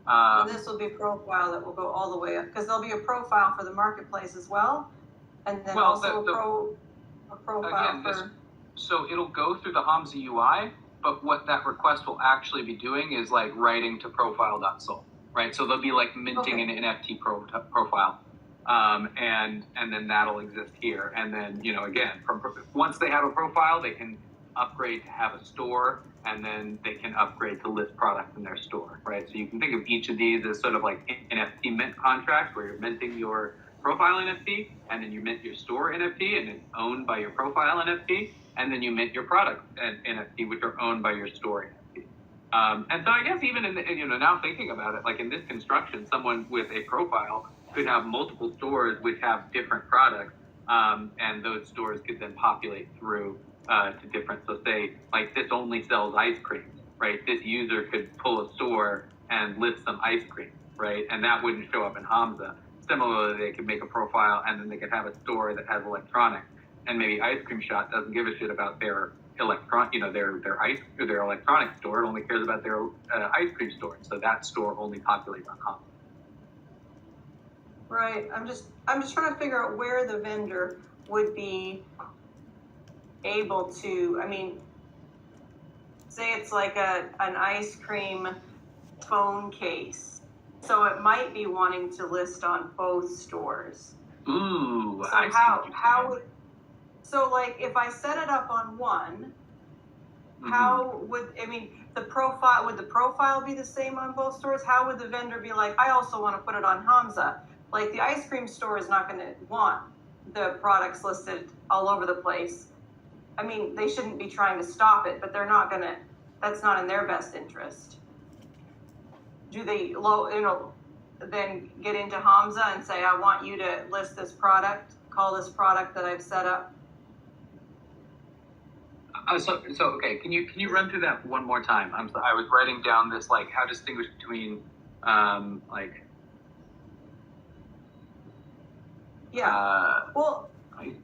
And this will be a profile that will go all the way up, because there'll be a profile for the marketplace as well, and then also a profile for. So it'll go through the Hamza UI, but what that request will actually be doing is like writing to profile.sol, right? So they'll be like minting an NFT profile, and then that'll exist here. And then again, once they have a profile, they can upgrade to have a store, and then they can upgrade to list products in their store, right? So you can think of each of these as sort of like NFT mint contracts, where you're minting your profile NFT, and then you mint your store NFT, and it's owned by your profile NFT, and then you mint your product NFT, which are owned by your store NFT. And so I guess even in now thinking about it, like in this construction, someone with a profile could have multiple stores which have different products, and those stores could then populate through to different. So say like this only sells ice cream, right? This user could pull a store and list some ice cream, right? And that wouldn't show up in Hamza. Similarly, they could make a profile and then they could have a store that has electronics, and maybe Ice Cream Shop doesn't give a shit about their their electronics store. It only cares about their ice cream store. So that store only populates on Hamza. Right. I'm just trying to figure out where the vendor would be able to. I mean, say it's like an ice cream phone case, so it might be wanting to list on both stores. Ooh. So I see how what you're how saying. would so like if I set it up on one, Mhm. how would the profile be the same on both stores? How would the vendor be like, I also want to put it on Hamza? Like the ice cream store is not going to want the products listed all over the place. I mean, they shouldn't be trying to stop it, but they're not going to. That's not in their best interest. Do they then get into Hamza and say, I want you to list this product, call this product that I've set up? So okay, can you run through that one more time? I was writing down this, like, how to distinguish between Well, I-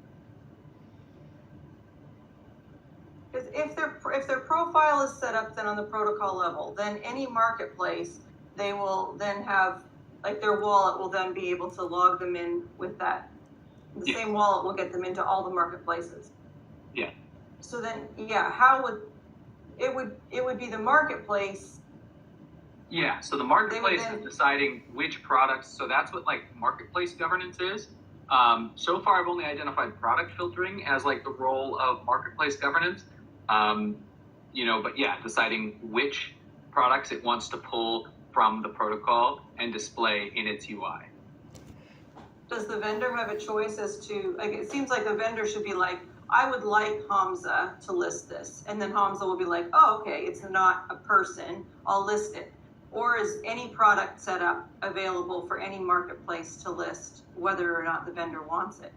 if their profile is set up then on the protocol level, then any marketplace, they will then have, like, their wallet will then be able to log them in with that. The Yeah. same wallet will get them into all the marketplaces. Yeah. So then, how would it would be the marketplace? Yeah, so the marketplace then- is deciding which products. So that's what, like, marketplace governance is. So far, I've only identified product filtering as, like, the role of marketplace governance. But yeah, deciding which products it wants to pull from the protocol and display in its UI. Does the vendor have a choice as to, like, it seems like the vendor should be like, I would like Hamza to list this. And then Hamza will be like, oh, okay, it's not a person, I'll list it. Or is any product set up available for any marketplace to list, whether or not the vendor wants it?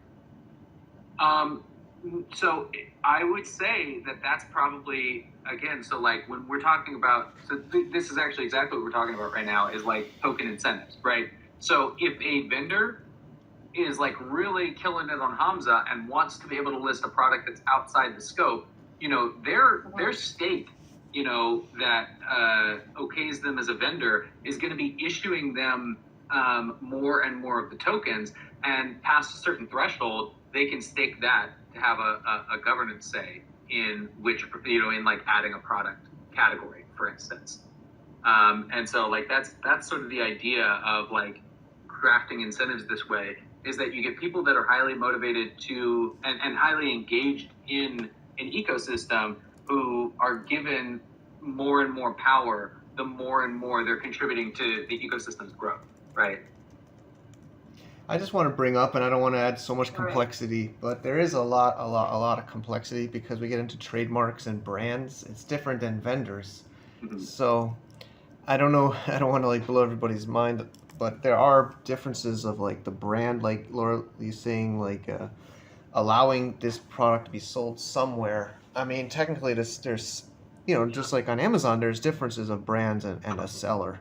So I would say that that's probably, again, so like when we're talking about, this is actually exactly what we're talking about right now, is like token incentives, right? So if a vendor is like really killing it on Hamza and wants to be able to list a product that's outside the scope, their stake, that okays them as a vendor is going to be issuing them more and more of the tokens, and past a certain threshold, they can stake that to have a governance say in which, in like adding a product category, for instance. And so like that's sort of the idea of like crafting incentives this way, is that you get people that are highly motivated to and highly engaged in an ecosystem who are given more and more power the more and more they're contributing to the ecosystem's growth, right? I just want to bring up, and I don't want to add so much Right. complexity, but there is a lot of complexity because we get into trademarks and brands. It's different than vendors. Mhm. So I don't know. I don't want to like blow everybody's mind, but there are differences of like the brand, like Laura, you saying like allowing this product to be sold somewhere. I mean, technically, there's just like on Amazon, there's differences of brands and a seller.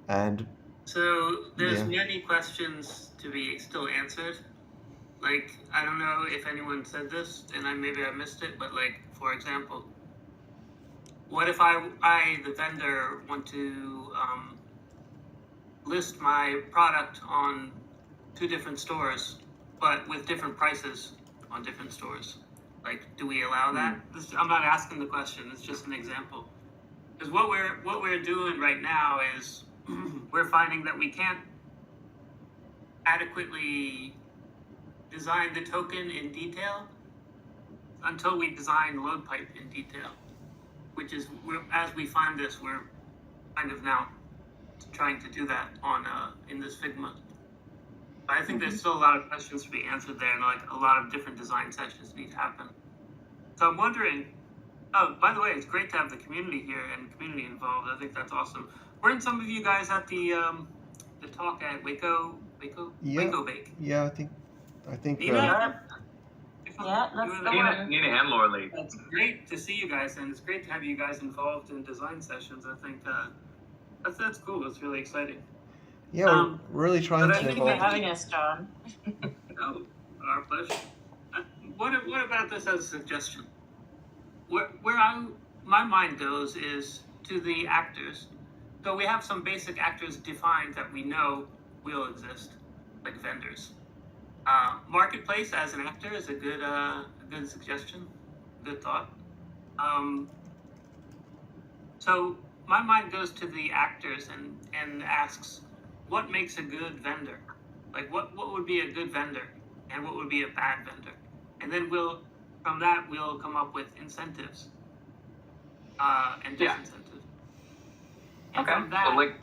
And So there's Yeah. many questions to be still answered. Like, I don't know if anyone said this, and maybe I missed it, but like, for example, what if I the vendor, want to list my product on 2 different stores, but with different prices on different stores? Like, do we allow that? I'm not asking the question. It's just an example. Because what we're doing right now is we're finding that we can't adequately design the token in detail until we design Loadpipe in detail, which is, as we find this, we're kind of now trying to do that on in this Figma. But I think there's still a lot of questions to be answered there, and like a lot of different design sessions need to happen. So I'm wondering, oh, by the way, it's great to have the community here and community involved. I think that's awesome. Weren't some of you guys at the talk at Waco Bake? yeah, I think Nina? Yeah, that's the one. Nina and Laura Lee. It's great to see you guys, and it's great to have you guys involved in design sessions. I think That's cool. That's really exciting. Yeah, we're really trying but I to think Thank you for evolve. having us, John. Oh, our pleasure. What about this as a suggestion? My mind goes is to the actors. So we have some basic actors defined that we know will exist, like vendors. Marketplace as an actor is a good suggestion, good thought. So my mind goes to the actors and asks, what makes a good vendor? Like what would be a good vendor and what would be a bad vendor? And then from that we'll come up with incentives and disincentives. And Okay. from that, So like,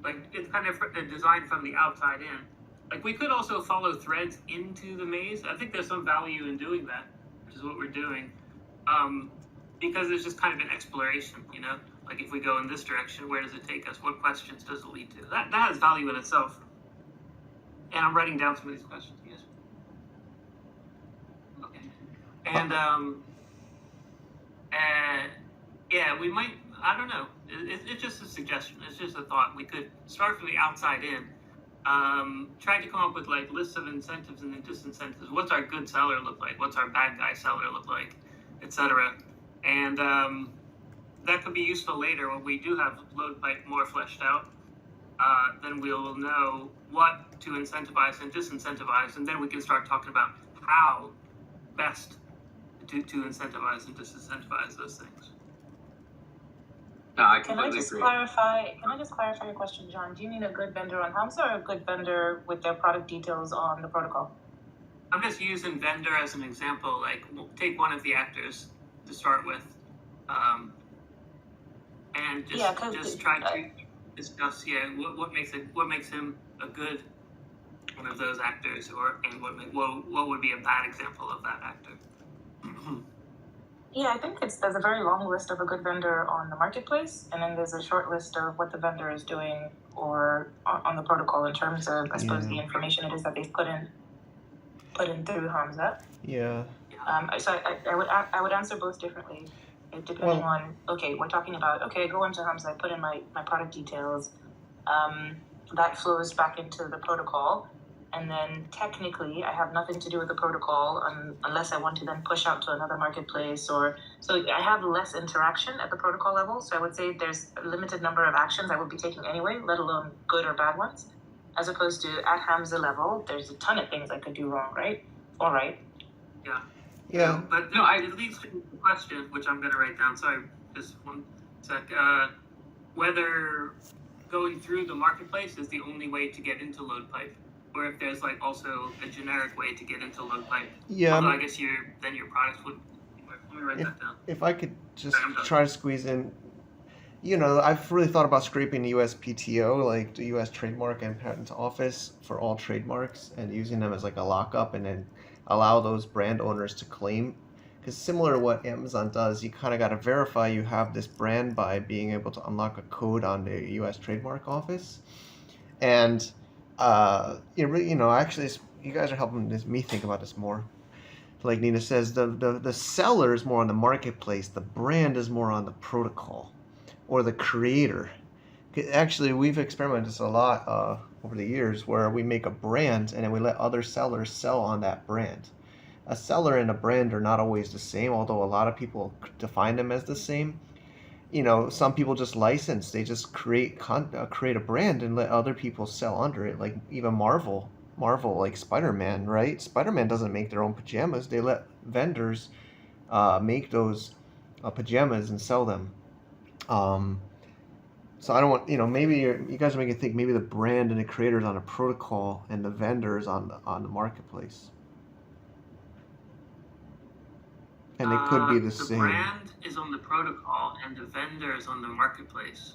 like it's kind of designed from the outside in. Like we could also follow threads into the maze. I think there's some value in doing that, which is what we're doing. Because it's just kind of an exploration, you know? Like if we go in this direction, where does it take us? What questions does it lead to? That has value in itself. And I'm writing down some of these questions, yes. Okay. And yeah, we might, I don't know. It's just a suggestion. It's just a thought. We could start from the outside in. Try to come up with like lists of incentives and disincentives. What's our good seller look like? What's our bad guy seller look like? Etc. And that could be useful later when we do have Loadpipe more fleshed out. Then we'll know what to incentivize and disincentivize, and then we can start talking about how best to incentivize and disincentivize those things. no, I Can I completely just agree. clarify your question, John? Do you mean a good vendor on Hamza or a good vendor with their product details on the protocol? I'm just using vendor as an example. Like, take one of the actors to start with, and just try to discuss what makes him a good one of those actors, and what would be a bad example of that actor. Yeah, I think there's a very long list of a good vendor on the marketplace, and then there's a short list of what the vendor is doing or on the protocol in terms of, I suppose, the information it is that they've put in through Hamza. Yeah. So I would answer both differently, depending on, okay, we're talking about, okay, I go into Hamza, I put in my product details, that flows back into the protocol, and then technically I have nothing to do with the protocol unless I want to then push out to another marketplace, so I have less interaction at the protocol level. So I would say there's a limited number of actions I would be taking anyway, let alone good or bad ones, as opposed to at Hamza level, there's a ton of things I could do wrong, right? All right. Yeah. But no, it leads to the question, which I'm going to write down. Sorry, just one sec. Whether going through the marketplace is the only way to get into Loadpipe, or if there's like also a generic way to get into Loadpipe. Yeah. Although I guess your products would. Let me write that down. If I could just try to squeeze in, I've really thought about scraping the USPTO, like the U.S. Trademark and Patent Office, for all trademarks and using them as like a lockup, and then allow those brand owners to claim. Because similar to what Amazon does, you kind of got to verify you have this brand by being able to unlock a code on the U.S. Trademark Office. And, actually, you guys are helping me think about this more. Like Nina says, the seller is more on the marketplace. The brand is more on the protocol or the creator. Actually, we've experimented this a lot over the years, where we make a brand and then we let other sellers sell on that brand. A seller and a brand are not always the same, although a lot of people define them as the same. Some people just license. They just create a brand and let other people sell under it. Like even Marvel, like Spider-Man, right? Spider-Man doesn't make their own pajamas. They let vendors make those pajamas and sell them. So I don't want, maybe you guys are making me think maybe the brand and the creator is on a protocol and the vendor is on the marketplace. And it could be the same. The brand is on the protocol and the vendor is on the marketplace.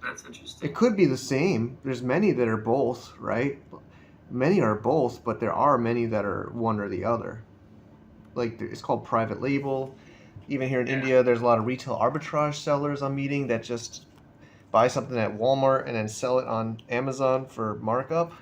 That's interesting. It could be the same. There's many that are both, right? Many are both, but there are many that are one or the other. Like it's called private label. Even here in India, there's a lot of retail arbitrage sellers I'm meeting that just buy something at Walmart and then sell it on Amazon for markup.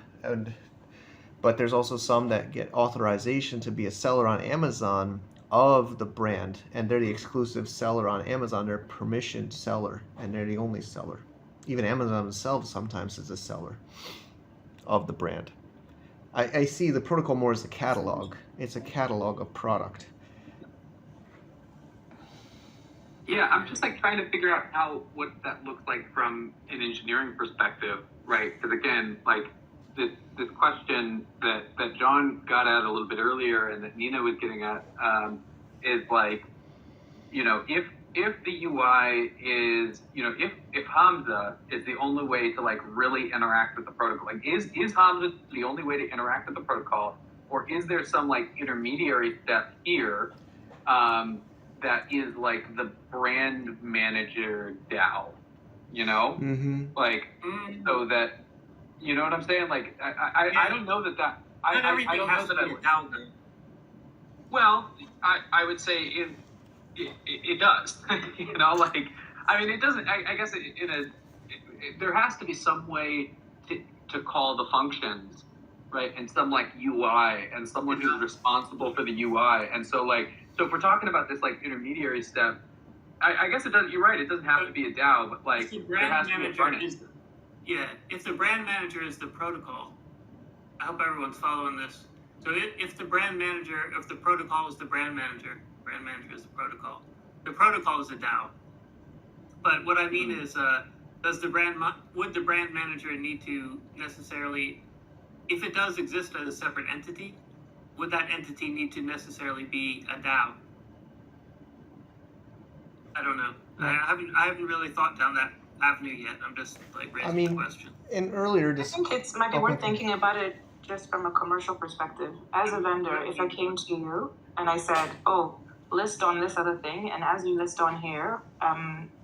But there's also some that get authorization to be a seller on Amazon of the brand, and they're the exclusive seller on Amazon. They're permissioned seller, and they're the only seller. Even Amazon themselves sometimes is a seller of the brand. I see the protocol more as a catalog. It's a catalog of product. Yeah, I'm just like trying to figure out what that looks like from an engineering perspective, right? Because again, like this question that John got at a little bit earlier and that Nina was getting at is like, if the UI is, if Hamza is the only way to like really interact with the protocol, like is Hamza the only way to interact with the protocol, or is there some like intermediary step here that is like the brand manager DAO, Mm-hmm. like so that, you know what I'm saying? Like I don't know that I don't know that I would. DAO though. Well, I would say it does. Like, I mean, it doesn't. I guess there has to be some way to call the functions, right? And some like UI and someone who's responsible for the UI. And so if we're talking about this like intermediary step, I guess it doesn't. You're right. It doesn't have to be a DAO, but like there has to be a front end. If the brand manager is the protocol, I hope everyone's following this. So if the protocol is the brand manager is the protocol. The protocol is a DAO. But what I mean is, would the brand manager need to necessarily, if it does exist as a separate entity, would that entity need to necessarily be a DAO? I don't know. I haven't really thought down that avenue yet. I'm just like raising the question. In earlier I think it might be worth thinking about it just from a commercial perspective. As a vendor, if I came to you and I said, "Oh, list on this other thing," and as you list on here,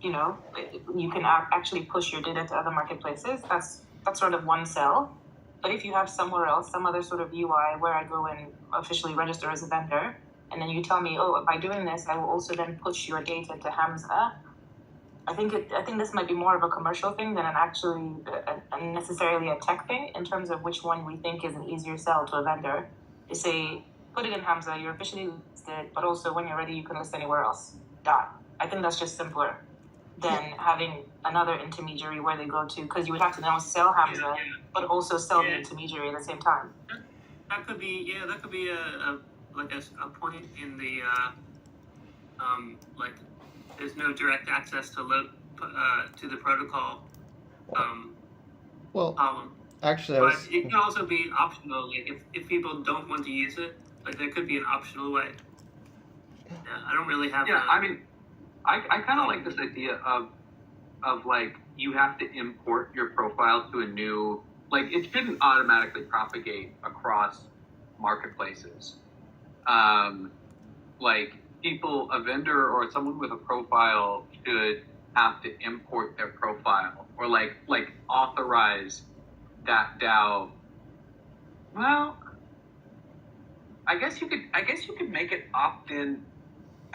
you can actually push your data to other marketplaces. That's sort of one sell. But if you have somewhere else, some other sort of UI where I go and officially register as a vendor, and then you tell me, "Oh, by doing this, I will also then push your data to Hamza." I think this might be more of a commercial thing than necessarily a tech thing in terms of which one we think is an easier sell to a vendor. To say, put it in Hamza, you're officially listed, but also when you're ready, you can list anywhere else. I think that's just simpler than having another intermediary where they go to, because you would have to now sell Hamza, but also sell the intermediary at the same time. That could be a point in the like there's no direct access to the protocol column. Actually, but it can also be optional. Like if people don't want to use it, like there could be an optional way. Yeah, I don't really have. Yeah, I mean, I kind of like this idea of like you have to import your profile to a new, like it shouldn't automatically propagate across marketplaces. Like a vendor or someone with a profile should have to import their profile or like authorize that DAO. Well, I guess you could make it opt-in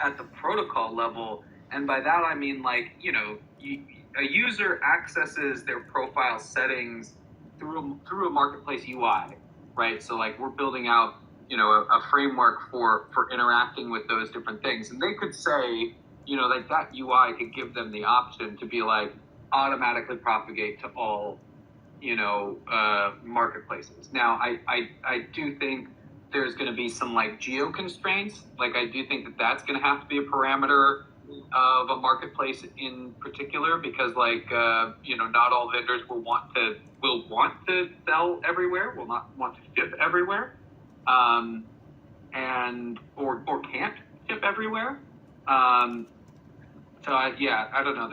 at the protocol level, and by that I mean like a user accesses their profile settings through a marketplace UI, right? So like we're building out a framework for interacting with those different things, and they could say like that UI could give them the option to be like automatically propagate to all marketplaces. Now I do think there's going to be some like geo constraints. Like I do think that's going to have to be a parameter of a marketplace in particular, because like not all vendors will want to sell everywhere, will not want to ship everywhere, and or can't ship everywhere. So I don't know.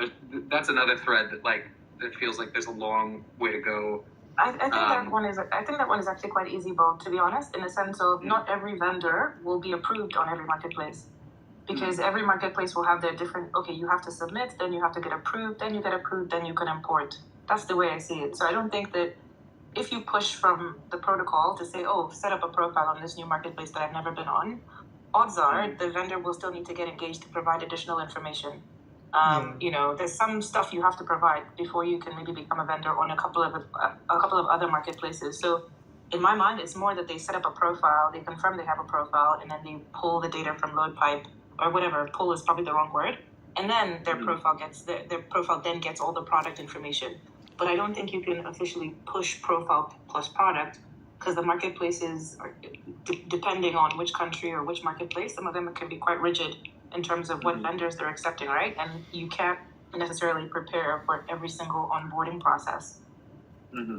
That's another thread that feels like there's a long way to go. I think that one is actually quite easy, Bo, to be honest, in the sense of not every vendor will be approved on every marketplace, because every marketplace will have their different, okay, you have to submit, then you have to get approved, then you get approved, then you can import. That's the way I see it. So I don't think that if you push from the protocol to say, oh, set up a profile on this new marketplace that I've never been on, odds are the vendor will still need to get engaged to provide additional information. There's some stuff you have to provide before you can maybe become a vendor on a couple of other marketplaces. So in my mind, it's more that they set up a profile, they confirm they have a profile, and then they pull the data from Loadpipe or whatever. Pull is probably the wrong word. And then their profile gets their profile then gets all the product information. But I don't think you can officially push profile plus product because the marketplaces are depending on which country or which marketplace. Some of them can be quite rigid in terms of what vendors they're accepting, right? And you can't necessarily prepare for every single onboarding process.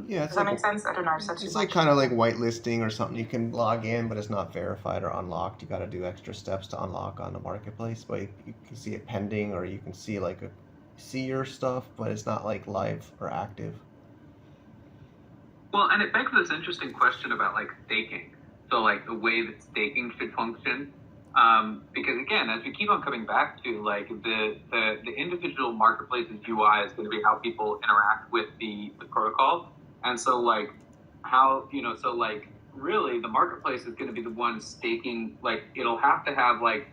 Yeah, Does that make sense? I don't know. It's like kind of like whitelisting or something. You can log in, but it's not verified or unlocked. You got to do extra steps to unlock on the marketplace. But you can see it pending, or you can see see your stuff, but it's not like live or active. Well, and it begs this interesting question about like staking. So like the way that staking should function. Because again, as we keep on coming back to, like the individual marketplace's UI is going to be how people interact with the protocol. And so like how, so like really the marketplace is going to be the one staking, like it'll have to have like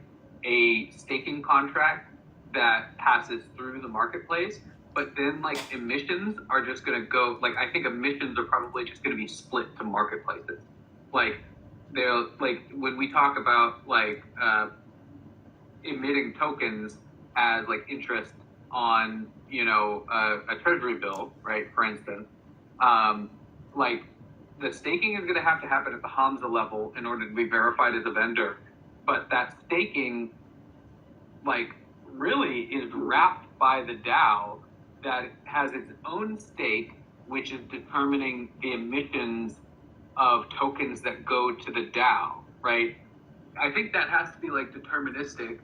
a staking contract that passes through the marketplace. But then like emissions are just going to go, like I think emissions are probably just going to be split to marketplaces. Like, they're like when we talk about like emitting tokens as like interest on a treasury bill, right? For instance, like the staking is going to happen at the Hamza level in order to be verified as a vendor, but that staking like really is wrapped by the DAO that has its own stake, which is determining the emissions of tokens that go to the DAO, right? I think that has to be like deterministic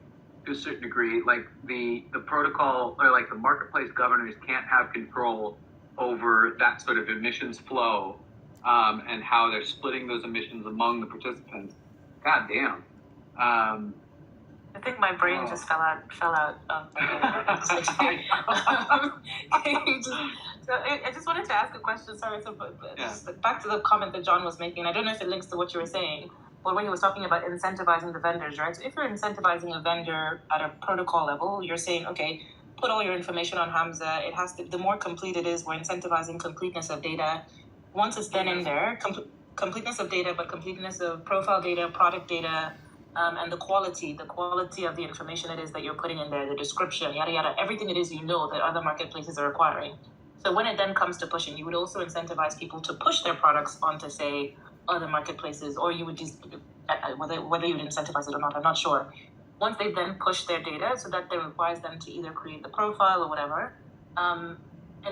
to a certain degree. Like the protocol or like the marketplace governors can't have control over that sort of emissions flow and how they're splitting those emissions among the participants. God damn. I think my brain just fell out. I just wanted to ask a question. Sorry, just back to the comment that John was making. I don't know if it links to what you were saying, but when he was talking about incentivizing the vendors, right? So if you're incentivizing a vendor at a protocol level, you're saying, okay, put all your information on Hamza. It has to. The more complete it is, we're incentivizing completeness of data. Once it's then in there, completeness of data, but completeness of profile data, product data. And the quality of the information it is that you're putting in there, the description, yada, yada, everything it is that other marketplaces are requiring. So when it then comes to pushing, you would also incentivize people to push their products onto, say, other marketplaces, or you would just, whether you would incentivize it or not, I'm not sure. Once they then push their data, so that then requires them to either create the profile or whatever. And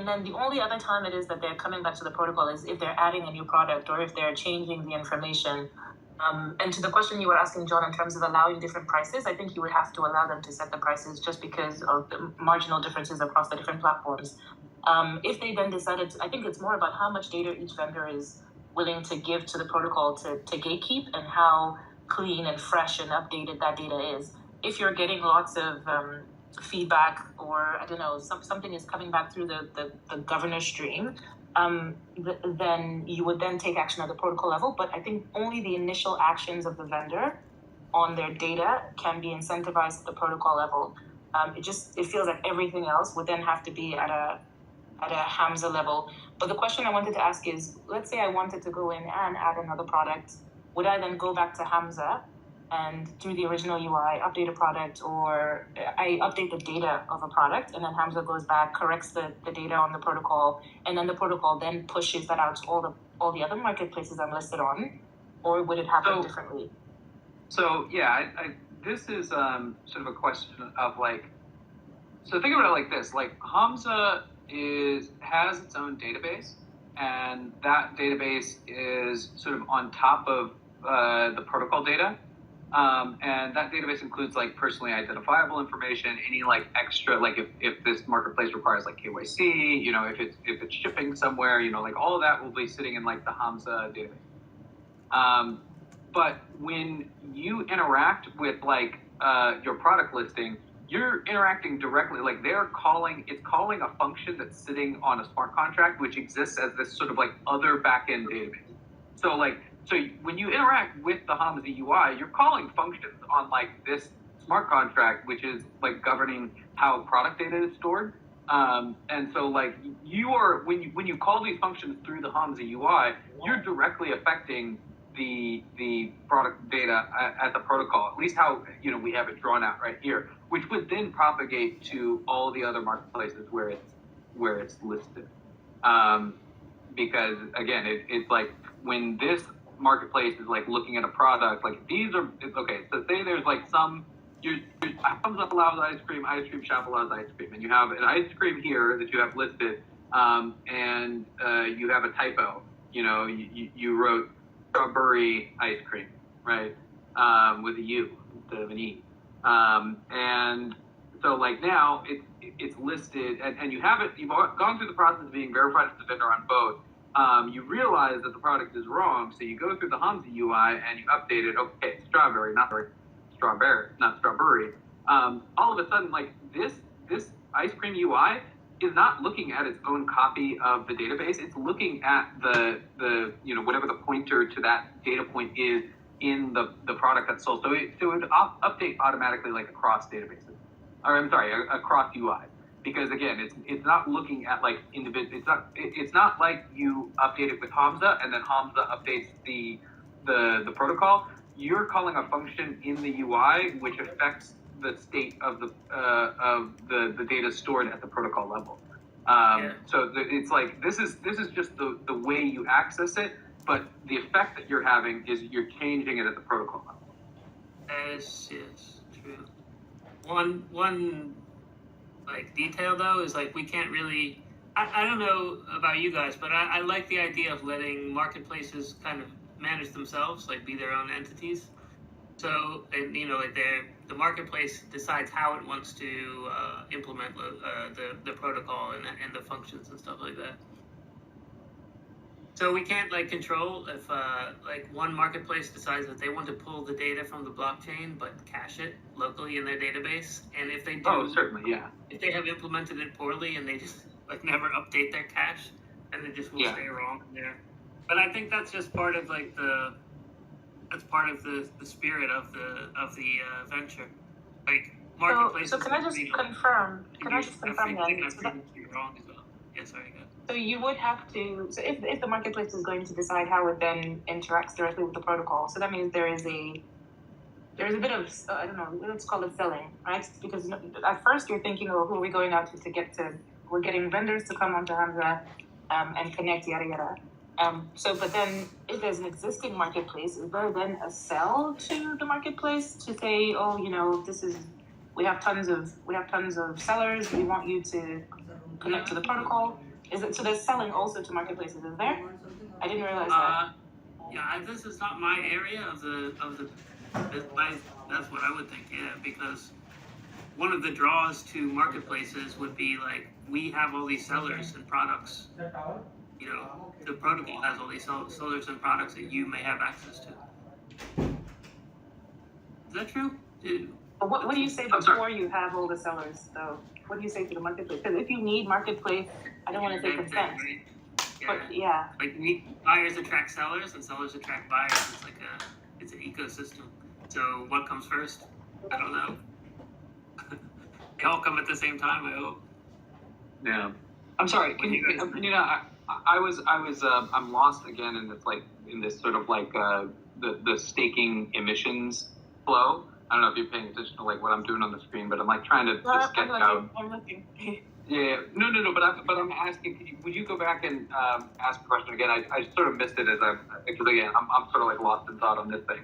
then the only other time it is that they're coming back to the protocol is if they're adding a new product or if they're changing the information. And to the question you were asking, John, in terms of allowing different prices, I think you would have to allow them to set the prices just because of the marginal differences across the different platforms. If they then decided, I think it's more about how much data each vendor is willing to give to the protocol to gatekeep and how clean and fresh and updated that data is. If you're getting lots of feedback or, I don't know, something is coming back through the governor stream, then you would then take action at the protocol level. But I think only the initial actions of the vendor on their data can be incentivized at the protocol level. It feels like everything else would then have to be at a Hamza level. But the question I wanted to ask is, let's say I wanted to go in and add another product. Would I then go back to Hamza and through the original UI, update a product, or I update the data of a product, and then Hamza goes back, corrects the data on the protocol, and then the protocol then pushes that out to all the other marketplaces I'm listed on, or would it happen differently? So yeah, this is sort of a question of like, so think about it like this: like Hamza has its own database, and that database is sort of on top of the protocol data. And that database includes like personally identifiable information, any like extra, like if this marketplace requires like KYC, if it's shipping somewhere, like all of that will be sitting in like the Hamza database. But when you interact with like your product listing, you're interacting directly, like it's calling a function that's sitting on a smart contract, which exists as this sort of like other backend database. So when you interact with the Hamza UI, you're calling functions on like this smart contract, which is like governing how product data is stored. And so like you are, when you call these functions through the Hamza UI, you're directly affecting the product data at the protocol, at least how, we have it drawn out right here, which would then propagate to all the other marketplaces where it's listed. Because again, it's like when this marketplace is like looking at a product, like these are, okay, so say there's like Hamza allows ice cream shop allows ice cream, and you have an ice cream here that you have listed, and you have a typo, you wrote strawberry ice cream, right, with a U instead of an E, and so like now it's listed, and you've gone through the process of being verified as a vendor on both. You realize that the product is wrong, so you go through the Hamza UI and you update it. Okay, strawberry, not strawberry. All of a sudden, like this ice cream UI is not looking at its own copy of the database. It's looking at the whatever the pointer to that data point is in the product that's sold. So it would update automatically like across databases, or I'm sorry, across UIs. Because again, it's not looking at like individual. It's not like you update it with Hamza and then Hamza updates the protocol. You're calling a function in the UI which affects the state of the data stored at the protocol level. So it's like this is just the way you access it, but the effect that you're having is you're changing it at the protocol level. Yes, true. One like detail though is like we can't really. I don't know about you guys, but I like the idea of letting marketplaces kind of manage themselves, like be their own entities. So, and like the marketplace decides how it wants to implement the protocol and the functions and stuff like that. So we can't like control if like one marketplace decides that they want to pull the data from the blockchain but cache it locally in their database, and if they do, certainly, yeah. If they have implemented it poorly and they just like never update their cache, then it just will stay wrong there. But I think that's just part of like the spirit of the venture. Like marketplaces. So can I just confirm? Then? So wrong as well. Yeah, sorry, go ahead. So you would have to. So if the marketplace is going to decide how it then interacts directly with the protocol, so that means there's a bit of I don't know. Let's call it selling, right? Because at first you're thinking, oh, who are we going out to get to? We're getting vendors to come onto Hamza and connect, yada yada. But then if there's an existing marketplace, is there then a sell to the marketplace to say, oh, we have tons of sellers, we want you to connect to the protocol? So there's selling also to marketplaces, is there? I didn't realize that. Yeah, this is not my area of the that's what I would think, yeah, because one of the draws to marketplaces would be like, we have all these sellers and products. The protocol has all these sellers and products that you may have access to. Is that true? But what do you say before you have all the sellers, though? What do you say to the marketplace? Because if you need marketplace, I don't want to say consent. Right? But yeah. Like buyers attract sellers and sellers attract buyers. It's an ecosystem. So what comes first? I don't know. They all come at the same time, I hope. Yeah. I'm sorry. Can you? I'm lost again in this sort of like the staking emissions flow. I don't know if you're paying attention to like what I'm doing on the screen, but I'm like trying to sketch out. I'm looking. Yeah. No. But I'm asking. Would you go back and ask the question again? I sort of missed it because again I'm sort of like lost in thought on this thing.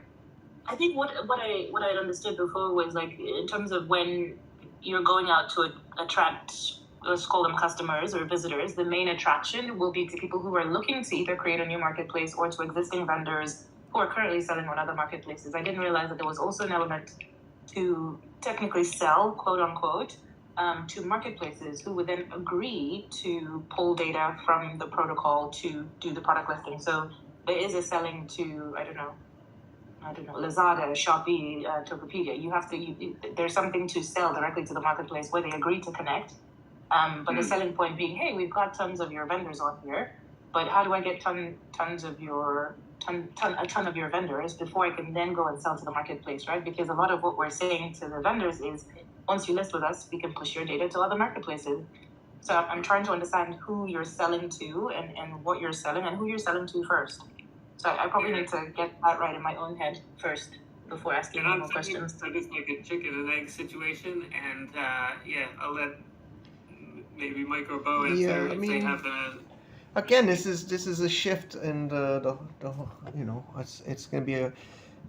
I think what I had understood before was like in terms of when you're going out to attract, let's call them customers or visitors, the main attraction will be to people who are looking to either create a new marketplace or to existing vendors who are currently selling on other marketplaces. I didn't realize that there was also an element to technically sell, quote unquote, to marketplaces who would then agree to pull data from the protocol to do the product listing. So there is a selling to, I don't know, Lazada, Shopee, Tokenomics. There's something to sell directly to the marketplace where they agree to connect. But the selling point being, hey, we've got tons of your vendors on here, but how do I get a ton of your vendors before I can then go and sell to the marketplace, right? Because a lot of what we're saying to the vendors is, once you list with us, we can push your data to other marketplaces. So I'm trying to understand who you're selling to and what you're selling and who you're selling to first. So I probably need to get that right in my own head first before asking And any I'm more thinking questions. that it's like a chicken and egg situation, and I'll let maybe Mike or Bo answer Yeah, I if they mean, have the. again, this is a shift in the you know, it's going to be a.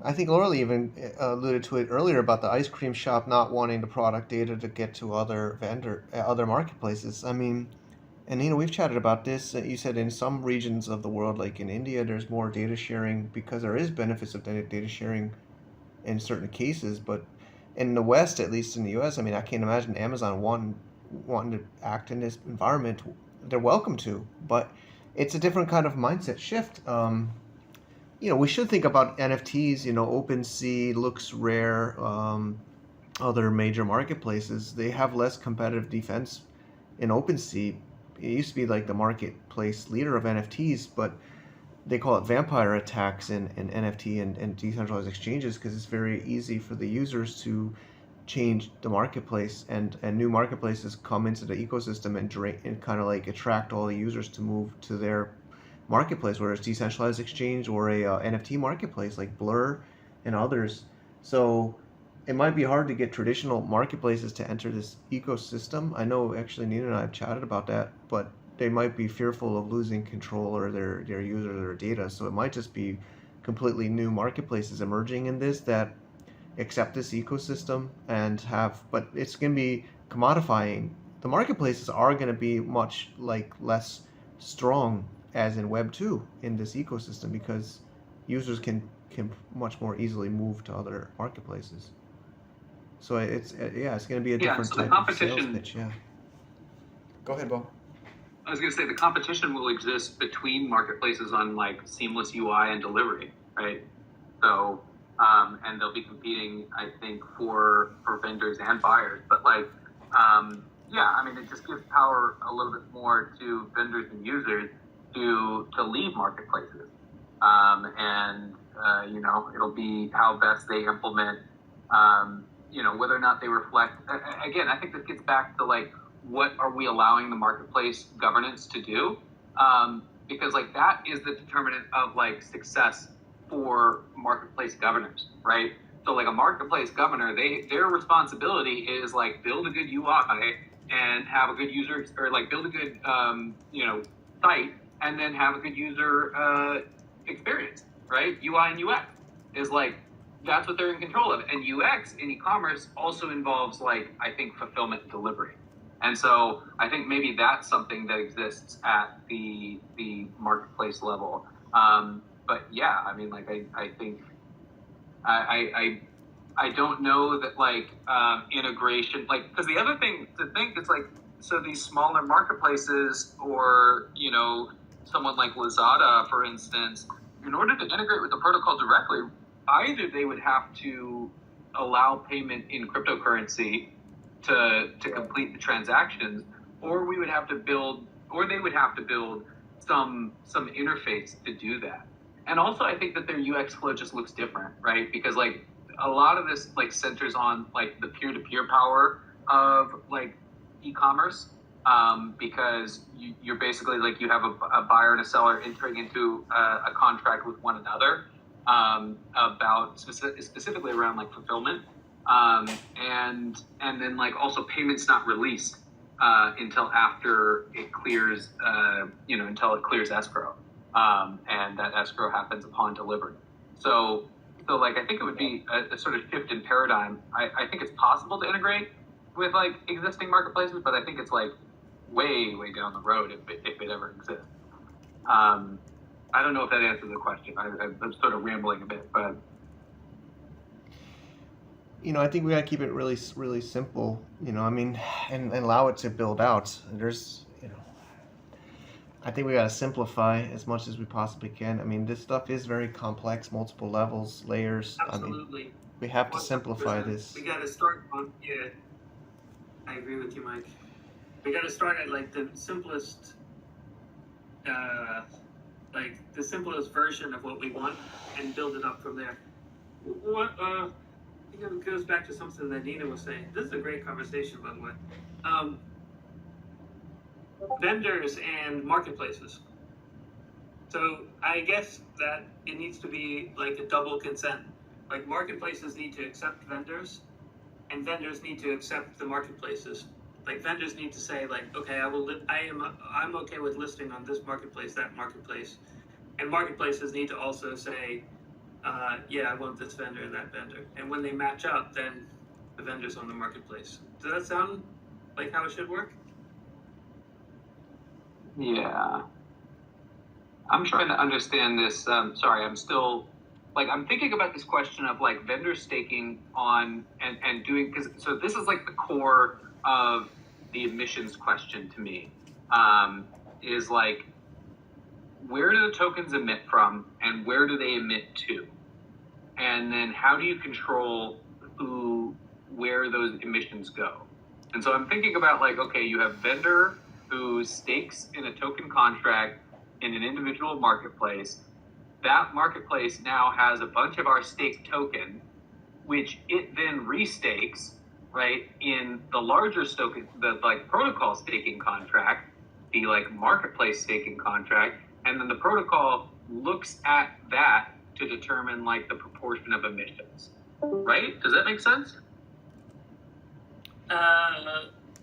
I think Laura even alluded to it earlier about the ice cream shop not wanting the product data to get to other marketplaces. I mean, and you know, we've chatted about this. You said in some regions of the world, like in India, there's more data sharing because there is benefits of data sharing in certain cases. But in the West, at least in the U.S., I mean, I can't imagine Amazon wanting to act in this environment. They're welcome to, but it's a different kind of mindset shift. You know, we should think about NFTs. You know, OpenSea, looks rare. Other major marketplaces, they have less competitive defense in OpenSea. It used to be like the marketplace leader of NFTs, but they call it vampire attacks in NFT and decentralized exchanges because it's very easy for the users to change the marketplace, and new marketplaces come into the ecosystem and drain and kind of like attract all the users to move to their marketplace, whether it's decentralized exchange or a NFT marketplace like Blur and others. So it might be hard to get traditional marketplaces to enter this ecosystem. I know actually Nina and I have chatted about that, but they might be fearful of losing control or their users or their data. So it might just be completely new marketplaces emerging in this that accept this ecosystem and have, but it's going to be commodifying. The marketplaces are going to be much like less strong as in Web 2 in this ecosystem because users can much more easily move to other marketplaces. So it's it's going to be a different so the type of sales competition, pitch. Yeah. Go ahead, Bo. I was going to say the competition will exist between marketplaces on like seamless UI and delivery, right? So, and they'll be competing, I think, for vendors and buyers. But like, I mean, it just gives power a little bit more to vendors and users to leave marketplaces, you know, it'll be how best they implement. You know, whether or not they reflect. Again, I think this gets back to like, what are we allowing the marketplace governance to do? Because like that is the determinant of like success for marketplace governors, right? So like a marketplace governor, their responsibility is like build a good UI and have a good user, or like build a good you know, site and then have a good user experience, right? UI and UX is like, that's what they're in control of. And UX in e-commerce also involves like, I think, fulfillment and delivery. And so I think maybe that's something that exists at the marketplace level. But yeah, I mean, like I think I don't know that like integration, like, because the other thing to think is like, so these smaller marketplaces or, you know, someone like Lazada, for instance, in order to integrate with the protocol directly, either they would have to allow payment in cryptocurrency to complete the transactions, or we would have to build, or they would have to build some interface to do that. And also, I think that their UX flow just looks different, right? Because like a lot of this like centers on like the peer-to-peer power of like e-commerce, because you're basically like, you have a buyer and a seller entering into a contract with one another about specifically around like fulfillment, and then like also payments not released until after it clears, you know, until it clears escrow, and that escrow happens upon delivery. So like I think it would be a sort of shift in paradigm. I think it's possible to integrate with like existing marketplaces, but I think it's like way down the road if it ever exists. I don't know if that answers the question. I'm sort of rambling a bit, but You know, I think we gotta keep it really simple. You know, I mean, and allow it to build out. There's, you know, I think we gotta simplify as much as we possibly can. I mean, this stuff is very complex, multiple levels, layers. Absolutely. I mean, we have to simplify 100%. this. We got to start on, yeah, I agree with you, Mike. We got to start at like the simplest, like the simplest version of what we want and build it up from there. What, I think it goes back to something that Nina was saying. This is a great conversation, by the way. vendors and marketplaces. So I guess that it needs to be like a double consent. Like marketplaces need to accept vendors, and vendors need to accept the marketplaces. Like vendors need to say like, okay, I'm okay with listing on this marketplace, that marketplace, and marketplaces need to also say, yeah, I want this vendor and that vendor. And when they match up, then the vendor's on the marketplace. Does that sound like how it should work? Yeah. I'm trying to understand this. Sorry, I'm still I'm thinking about this question of like vendor staking on and doing, because so this is like the core of the emissions question to me, is like, where do the tokens emit from and where do they emit to? And then how do you control where those emissions go? And so I'm thinking about like, okay, you have vendor who stakes in a token contract in an individual marketplace. That marketplace now has a bunch of our staked token, which it then restakes, right, in the larger token, the like protocol staking contract, the like marketplace staking contract, and then the protocol looks at that to determine like the proportion of emissions, right? Does that make sense?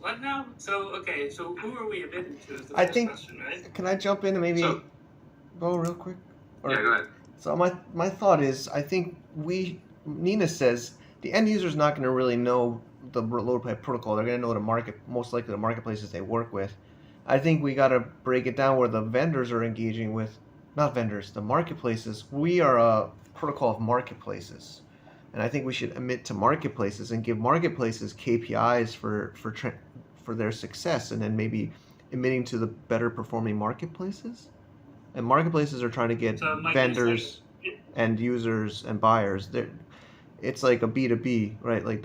What now? So okay, so who are we emitting to is the I first think. question, right? Can I jump in and maybe So- go real quick? Yeah, go ahead. So my thought is, I think Nina says the end user is not going to really know the Loadpipe protocol. They're going to know most likely the marketplaces they work with. I think we got to break it down where the vendors are engaging with, not vendors, the marketplaces. We are a protocol of marketplaces, and I think we should emit to marketplaces and give marketplaces KPIs for their success, and then maybe emitting to the better performing marketplaces. And marketplaces are trying to get vendors, end users, and buyers. It's like a B2B, right? Like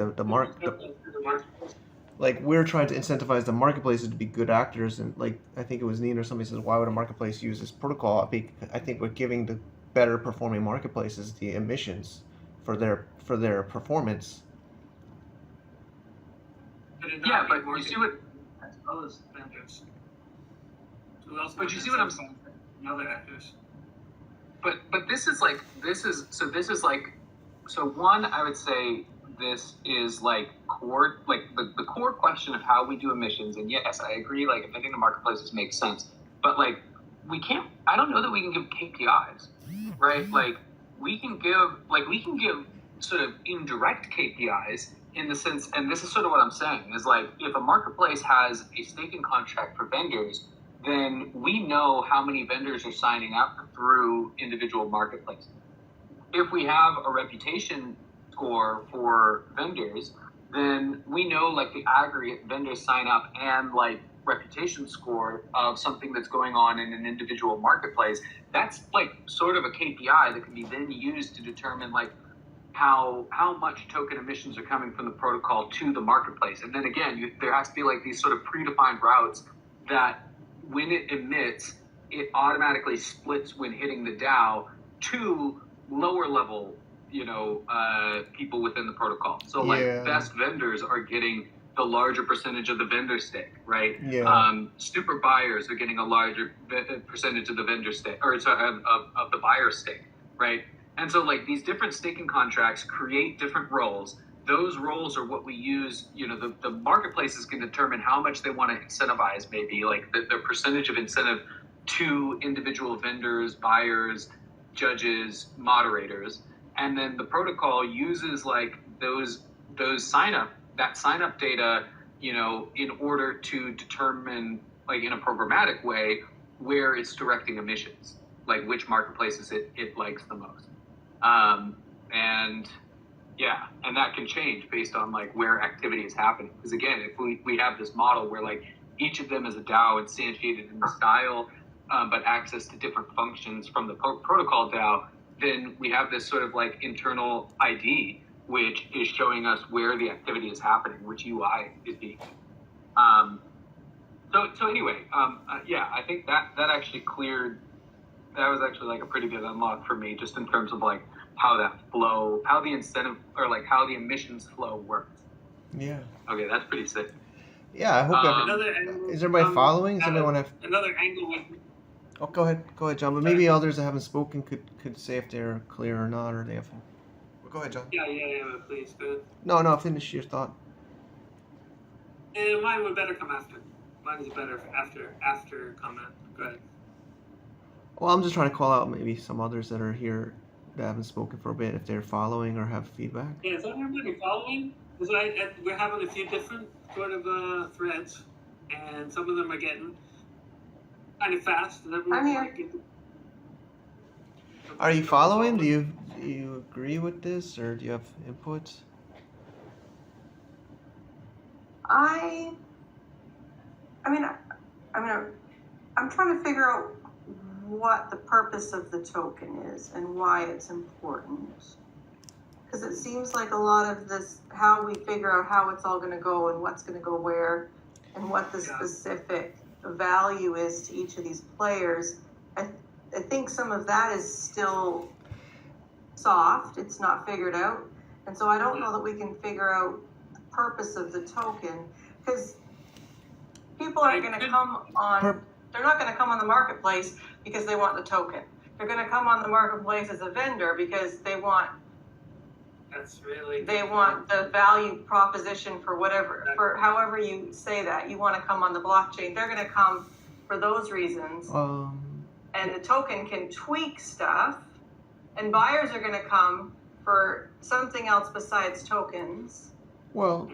like we're trying to incentivize the marketplaces to be good actors, and like I think it was Nina or somebody says, why would a marketplace use this protocol? I think we're giving the better performing marketplaces the emissions for their performance. Yeah, but you see what? As well as vendors. Who else? But you see what I'm saying? And other actors. But this is like so one, I would say this is like core, like the core question of how we do emissions. And yes, I agree, like emitting to marketplaces makes sense, but like I don't know that we can give KPIs, right? Like we can give sort of indirect KPIs in the sense, and this is sort of what I'm saying, is like if a marketplace has a staking contract for vendors, then we know how many vendors are signing up through individual marketplaces. If we have a reputation score for vendors, then we know like the aggregate vendors sign up and like reputation score of something that's going on in an individual marketplace. That's like sort of a KPI that can be then used to determine like how much token emissions are coming from the protocol to the marketplace. And then again, there has to be like these sort of predefined routes that when it emits, it automatically splits when hitting the DAO to lower level, people within the protocol. So like best vendors are getting the larger percentage of the vendor stake, right? Yeah. Super buyers are getting a larger percentage of the vendor stake, or sorry, of the buyer stake, right? And so like these different staking contracts create different roles. Those roles are what we use, the marketplaces can determine how much they want to incentivize, maybe like the percentage of incentive to individual vendors, buyers, judges, moderators. And then the protocol uses like that sign up data, in order to determine like in a programmatic way where it's directing emissions, like which marketplaces it likes the most. And that can change based on like where activity is happening. Because again, if we have this model where like each of them is a DAO instantiated in the style, but access to different functions from the protocol DAO, then we have this sort of like internal ID, which is showing us where the activity is happening, which UI is being. So anyway, I think that actually cleared. That was actually like a pretty good unlock for me, just in terms of like how the incentive or like how the emissions flow works. Yeah. Okay, that's pretty sick. Yeah, I hope Another angle, is everybody following? Does everyone have? another angle would Oh, go ahead, John. But maybe others that haven't spoken could say if they're clear or not, or they have. Well, go ahead, John. yeah, please go. No, finish your thought. Mine would better come after. Mine is better after comment. Go ahead. Well, I'm just trying to call out maybe some others that are here that haven't spoken for a bit, if they're following or have feedback. Yeah, is everybody following? Because we're having a few different sort of threads, and some of them are getting kind of fast. And I'm here. Are you following? Do you agree with this, or do you have inputs? I'm trying to figure out what the purpose of the token is and why it's important. Because it seems like a lot of this, how we figure out how it's all going to go and what's going to go where and what the specific value is to each of these players, I think some of that is still soft. It's not figured out. And so I don't know that we can figure out the purpose of the token, because people are going to come on, they're not going to come on the marketplace because they want the token. They're going to come on the marketplace as a vendor because they want the value proposition for whatever, for however you say that. You want to come on the blockchain. They're going to come for those reasons. And the token can tweak stuff, and buyers are going to come for something else besides tokens. Well,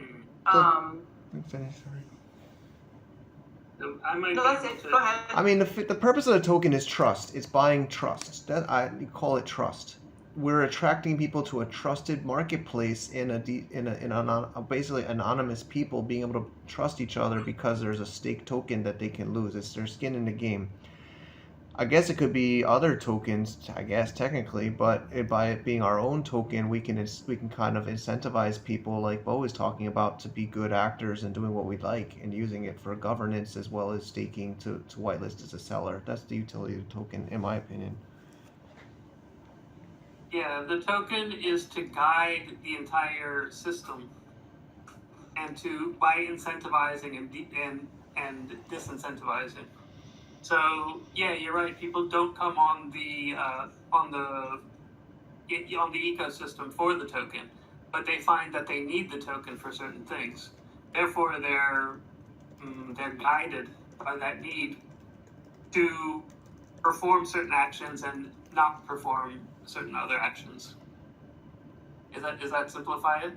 finish, sorry. No, that's it. Go ahead. I mean, the purpose of the token is trust. It's buying trust. You call it trust. We're attracting people to a trusted marketplace in basically anonymous people being able to trust each other because there's a stake token that they can lose. It's their skin in the game. I guess it could be other tokens, I guess technically, but by it being our own token, we can kind of incentivize people, like Bo is talking about, to be good actors and doing what we like and using it for governance as well as staking to whitelist as a seller. That's the utility of the token, in my opinion. Yeah, the token is to guide the entire system, and by incentivizing and disincentivizing. So yeah, you're right. People don't come on the ecosystem for the token, but they find that they need the token for certain things. Therefore, they're guided by that need to perform certain actions and not perform certain other actions. Does that simplify it?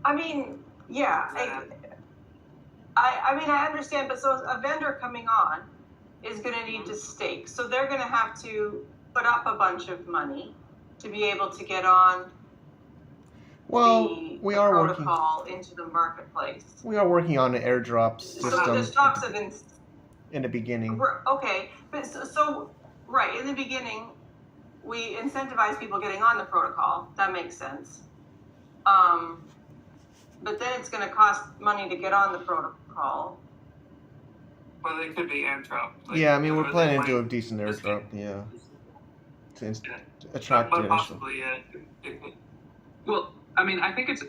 I mean, yeah. I understand, but so a vendor coming on is going to need to stake. So they're going to have to put up a bunch of money to be able to get on the protocol into the marketplace. We are working on an airdrop system. So there's talks of in the beginning. Okay, but so right, in the beginning, we incentivize people getting on the protocol. That makes sense. But then it's going to cost money to get on the protocol. Well, it could be airdrop. Yeah, I mean, we're planning to do a decent airdrop, yeah. To attract but initial. Possibly, yeah. Well, I mean, I think it's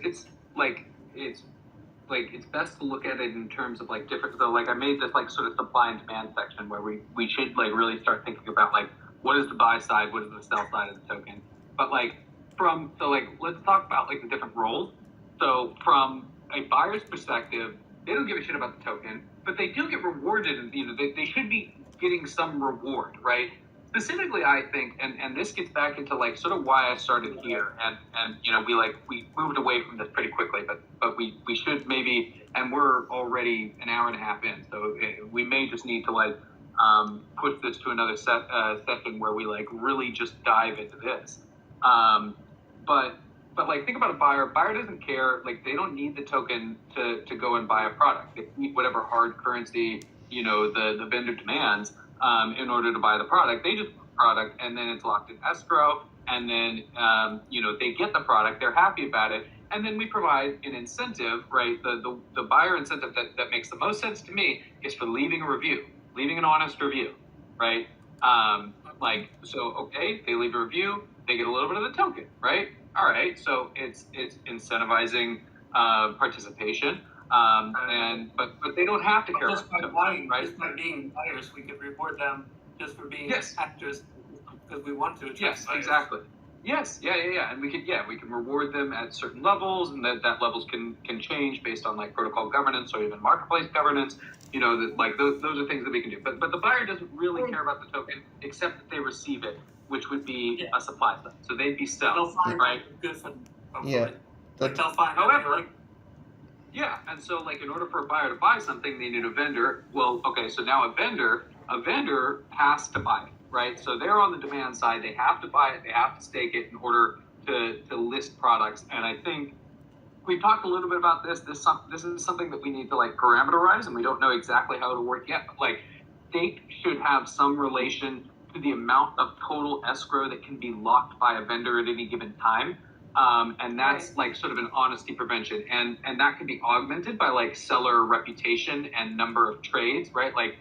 best to look at it in terms of like different. So like I made this like sort of supply and demand section where we should like really start thinking about like what is the buy side, what is the sell side of the token. But like let's talk about like the different roles. So from a buyer's perspective, they don't give a shit about the token, but they do get rewarded, and they should be getting some reward, right? Specifically, I think, and this gets back into like sort of why I started here, and we moved away from this pretty quickly, but we should maybe, and we're already an hour and a half in, so we may just need to like push this to another session where we like really just dive into this, But like, think about a buyer. Buyer doesn't care. Like, they don't need the token to go and buy a product. They need whatever hard currency the vendor demands in order to buy the product. They just buy the product, and then it's locked in escrow. And then they get the product. They're happy about it. And then we provide an incentive, right? The buyer incentive that makes the most sense to me is for leaving a review, leaving an honest review, right? Okay, they leave a review. They get a little bit of the token, right? All right, so it's incentivizing participation. But they don't have to care Just by about buying, tokens, right? just by being buyers, we could reward them just for being Yes. actors because we want to attract Yes, buyers. exactly. Yes, yeah, and we can reward them at certain levels, and that levels can change based on like protocol governance or even marketplace governance. You know, those are things that we can do. But the buyer doesn't really care about the token except that they receive it, which would be a supply side. So they'd be They'll selling, find right? it good for them. Hopefully. Yeah. Like they'll find that However, they like. Yeah, and so like in order for a buyer to buy something, they need a vendor. Well, okay, so now a vendor has to buy it, right? So they're on the demand side. They have to buy it. They have to stake it in order to list products. And I think we talked a little bit about this. This is something that we need to like parameterize, and we don't know exactly how it'll work yet. But like stake should have some relation to the amount of total escrow that can be locked by a vendor at any given time. And that's like sort of an honesty prevention, and that can be augmented by like seller reputation and number of trades, right? Like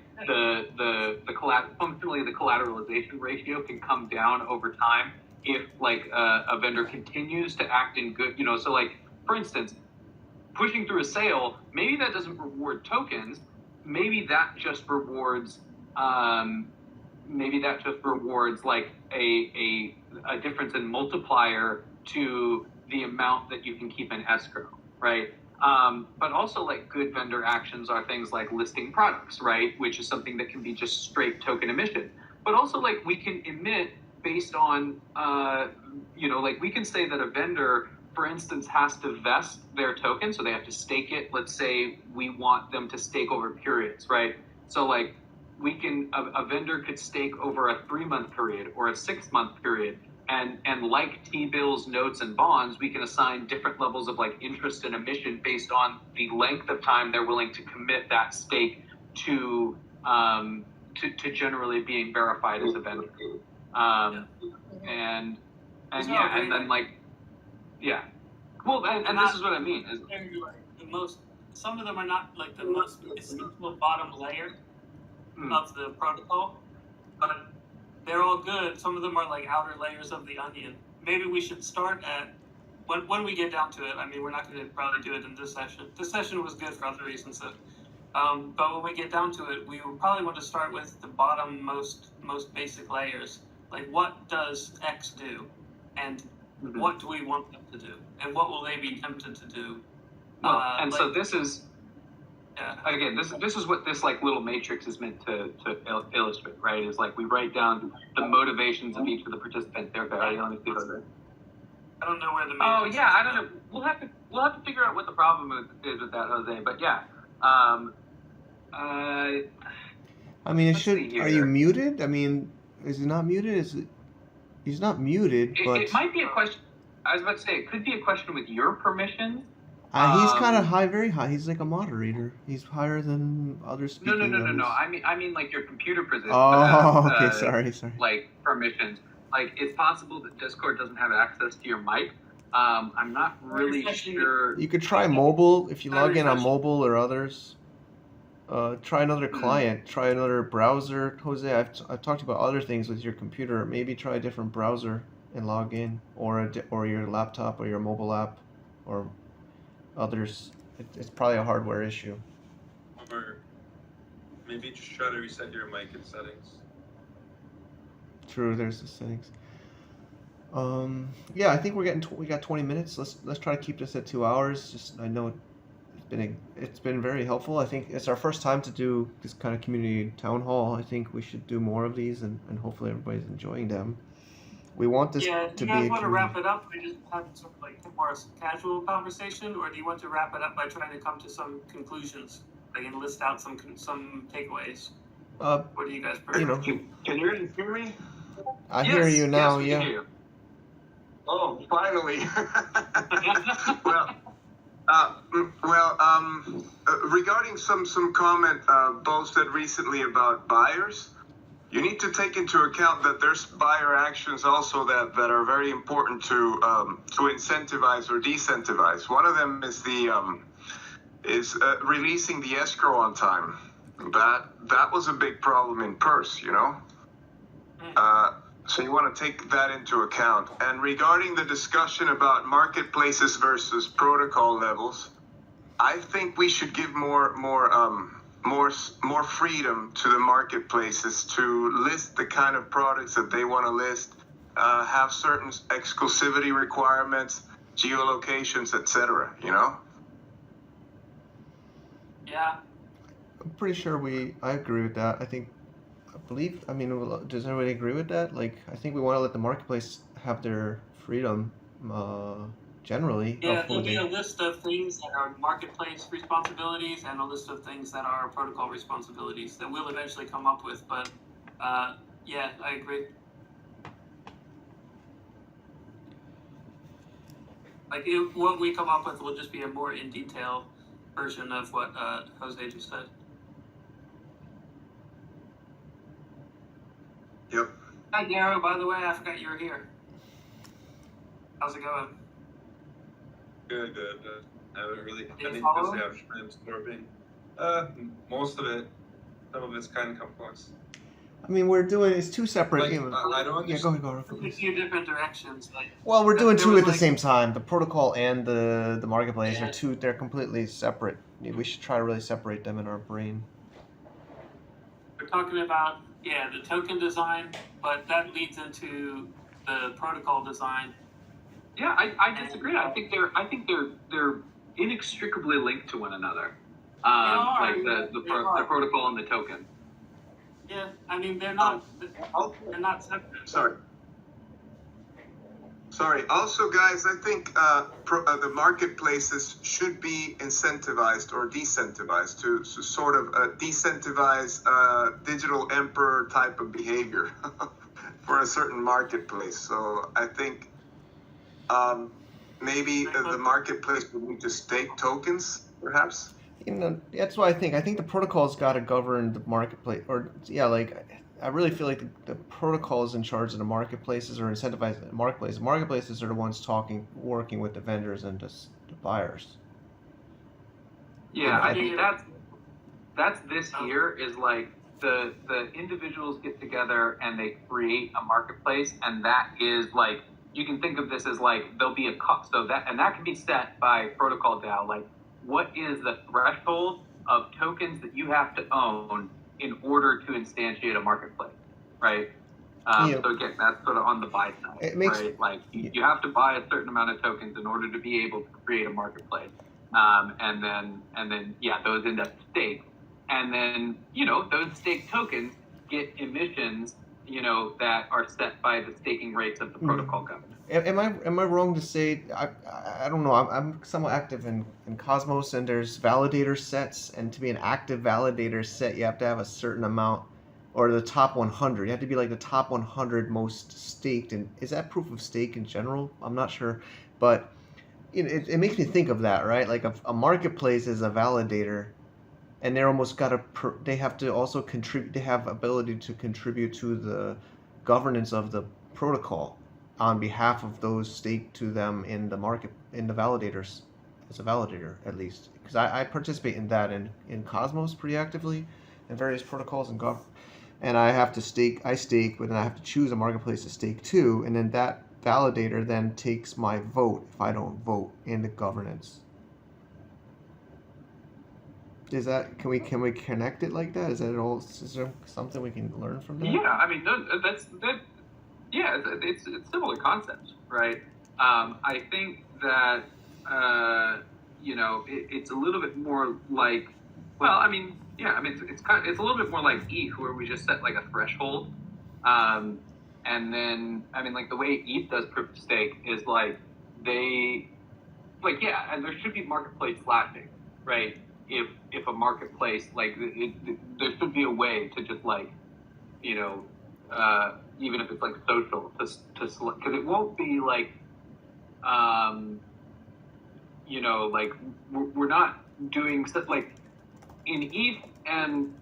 functionally the collateralization ratio can come down over time if like a vendor continues to act in good, so like for instance, pushing through a sale, maybe that doesn't reward tokens, maybe that just rewards like a difference in multiplier to the amount that you can keep in escrow, right? But also like good vendor actions are things like listing products, right? Which is something that can be just straight token emission. But also like we can emit based on, like we can say that a vendor, for instance, has to vest their token. So they have to stake it. Let's say we want them to stake over periods, right? So like a vendor could stake over a 3-month period or a 6-month period. And like T-bills, notes, and bonds, we can assign different levels of like interest and emission based on the length of time they're willing to commit that stake to generally being verified as a vendor. And then like, yeah. Well, and this is what I mean. Is Some of them are not like the most essential bottom layer of the protocol, but they're all good. Some of them are like outer layers of the onion. Maybe we should start at when we get down to it. I mean, we're not going to probably do it in this session. This session was good for other reasons. But when we get down to it, we will probably want to start with the bottom most basic layers. Like, what does X do, and what do we want them to do, and what will they be tempted to do? Well, so this is. Again, this is what this like little matrix is meant to illustrate, right? Is like we write down the motivations of each of the participants. There, let me see those. I don't know where the. Oh yeah, I don't know. We'll have to figure out what the problem is with that, Jose. But yeah, I mean, are you muted? I mean, is he not muted? He's not muted, but it might be a question. I was about to say it could be a question with your permission. He's kind of high, very high. He's like a moderator. He's higher than other speakers. No. I mean like your computer position. Oh, okay. Sorry. Like permissions. Like it's possible that Discord doesn't have access to your mic. I'm not really sure. You could try mobile if you log in on mobile or others. Try another client. Try another browser. Jose, I've talked about other things with your computer. Maybe try a different browser and log in, or your laptop or your mobile app, or others. It's probably a hardware issue. Or maybe just try to reset your mic in settings. True, there's the settings. Yeah, I think we got 20 minutes. Let's try to keep this at 2 hours. Just I know it's been very helpful. I think it's our first time to do this kind of community town hall. I think we should do more of these, and hopefully everybody's enjoying them. We want this to be. Do you guys want to wrap it up by just having sort of like a more casual conversation, or do you want to wrap it up by trying to come to some conclusions, like and list out some takeaways? What do you guys prefer? Can you hear me? I hear you now. Yes, yeah. Hear you. Oh, finally. Regarding some comment posted recently about buyers. You need to take into account that there's buyer actions also that are very important to incentivize or decentivize. One of them is releasing the escrow on time. That was a big problem in Purse, So you want to take that into account. And regarding the discussion about marketplaces versus protocol levels, I think we should give more freedom to the marketplaces to list the kind of products that they want to list, have certain exclusivity requirements, geolocations, etc. You know? Yeah. I'm pretty sure I agree with that. I mean, does everybody agree with that? Like, I think we want to let the marketplace have their freedom, generally. Yeah, of who there'll be they- a list of things that are marketplace responsibilities and a list of things that are protocol responsibilities that we'll eventually come up with. But yeah, I agree. Like what we come up with will just be a more in detail version of what Jose just said. Yep. Hi, Garo. By the way, I forgot you were here. How's it going? Good, good. I haven't really you had any follow? busy after absorbing. Most of it. Some of it's kind of complex. I mean, it's two separate. Like, You know, I don't yeah, go ahead, A please. few different directions. Like, Well, we're doing there two was at the like- same time. The protocol and the marketplace Yeah. are two. They're completely separate. We should try to really separate them in our brain. we're talking about the token design, but that leads into the protocol design. Yeah, I disagree. I think they're inextricably linked to one another. are. Like the They are. protocol and the token. Yeah, I mean they're not separate. Sorry. Also, guys, I think the marketplaces should be incentivized or decentivized to sort of decentivize digital emperor type of behavior for a certain marketplace. So I think maybe the marketplace would need to stake tokens, perhaps. You know, that's what I think. I think the protocol's got to govern the marketplace, or I really feel like the protocol is in charge of the marketplaces or incentivizing the marketplace. The marketplaces are the ones working with the vendors and the buyers. Yeah, I think Yeah. that's this here is like the individuals get together and they create a marketplace, and that is like you can think of this as like there'll be a cost, so that can be set by protocol DAO. Like, what is the threshold of tokens that you have to own in order to instantiate a marketplace, right? Yeah. So again, that's sort of on the buy side, It makes- right? Like you have to buy a certain amount of tokens in order to be able to create a marketplace, and then those end up staked, and then those staked tokens get emissions, that are set by the staking rates of the protocol governance. Am I wrong to say I don't know? I'm somewhat active in Cosmos, and there's validator sets, and to be an active validator set, you have to have a certain amount, or the top 100. You have to be like the top 100 most staked. And is that proof of stake in general? I'm not sure, but it makes me think of that, right? Like a marketplace is a validator, and they're almost they have to also contribute. They have ability to contribute to the governance of the protocol on behalf of those staked to them in the market, in the validators, as a validator at least. Because I participate in that in Cosmos pretty actively, in various protocols and I have to stake. I stake, but then I have to choose a marketplace to stake to, and then that validator then takes my vote if I don't vote in the governance. Is that can we connect it like that? Is there something we can learn from that? Yeah, I mean that. Yeah, it's similar concepts, right? I think that it's a little bit more like, it's a little bit more like ETH, where we just set like a threshold, and then like the way ETH does proof of stake is like and there should be marketplace slashing, right? If a marketplace there should be a way to just even if it's like social to select, because it won't be like we're not doing like in ETH and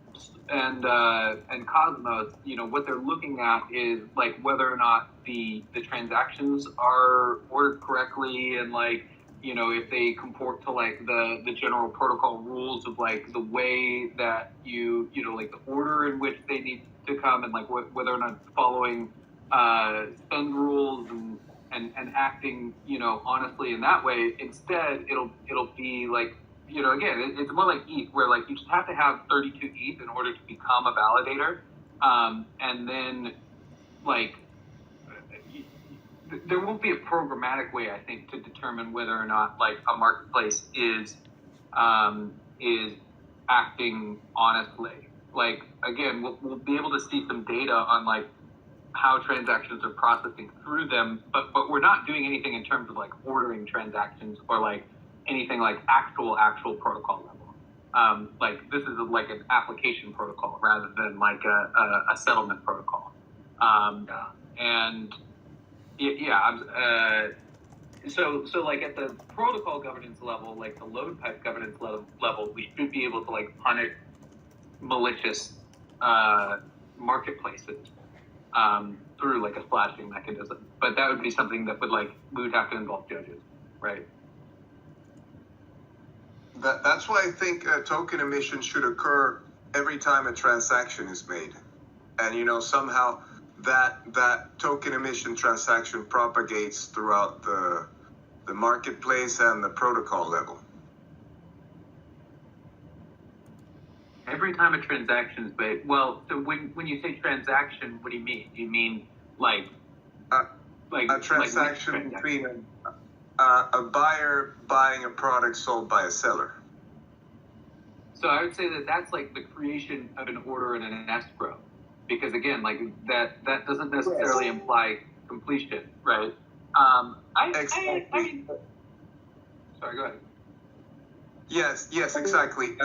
Cosmos, what they're looking at is like whether or not the transactions are ordered correctly, and if they comport to like the general protocol rules of like the way that like the order in which they need to come, and like whether or not it's following spend rules and acting, honestly in that way. Instead, it'll be like, again, it's more like ETH, where like you just have to have 32 ETH in order to become a validator, and then like there won't be a programmatic way, I think, to determine whether or not like a marketplace is acting honestly. Like again, we'll be able to see some data on like how transactions are processing through them, but we're not doing anything in terms of like ordering transactions or like anything like actual protocol level. Like this is like an application protocol rather than like a settlement protocol. And so like at the protocol governance level, like the Loadpipe governance level, we should be able to like punish malicious marketplaces through like a flashing mechanism. But that would be something that we would have to involve judges, right? That's why I think token emission should occur every time a transaction is made, and somehow that token emission transaction propagates throughout the marketplace and the protocol level. Every time a transaction is made. Well, so when you say transaction, what do you mean? Do you mean like a transaction between a buyer buying a product sold by a seller? So I would say that's like the creation of an order and an escrow, because again, like that doesn't necessarily imply completion, right? Exactly. I mean, sorry, go ahead. Yes, exactly.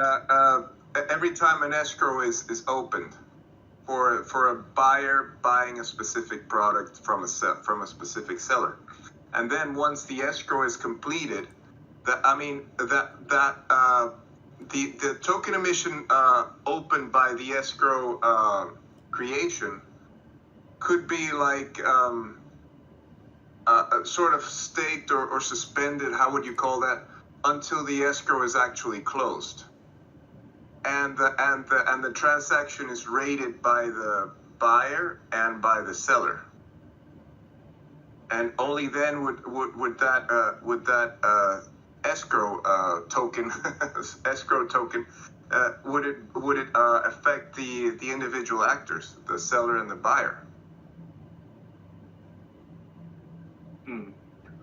Every time an escrow is opened for a buyer buying a specific product from a specific seller, and then once the escrow is completed, the token emission opened by the escrow creation could be like sort of staked or suspended. How would you call that? Until the escrow is actually closed, and the transaction is rated by the buyer and by the seller, and only then would that escrow token would it affect the individual actors, the seller and the buyer.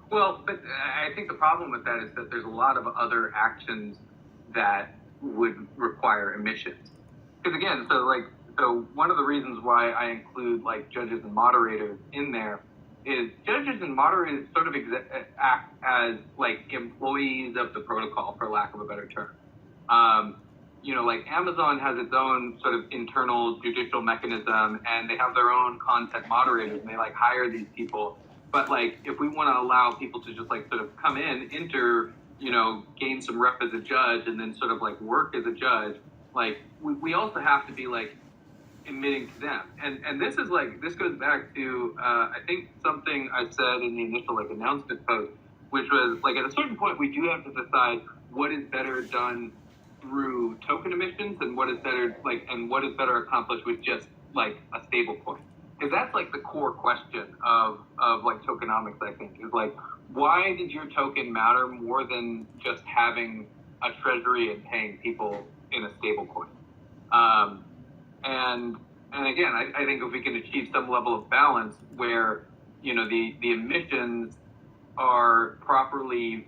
Well, but I think the problem with that is that there's a lot of other actions that would require emissions. Because again, so one of the reasons why I include like judges and moderators in there is judges and moderators sort of act as like employees of the protocol, for lack of a better term. Like Amazon has its own sort of internal judicial mechanism, and they have their own content moderators, and they like hire these people. But like, if we want to allow people to just like sort of come in, enter, gain some rep as a judge, and then sort of like work as a judge, like we also have to be like emitting to them. And this goes back to I think something I said in the initial like announcement post, which was like at a certain point we do have to decide what is better done through token emissions and what is better accomplished with just like a stable coin. Because that's like the core question of like tokenomics, I think, is like, why did your token matter more than just having a treasury and paying people in a stable coin? And again, I think if we can achieve some level of balance where, the emissions are properly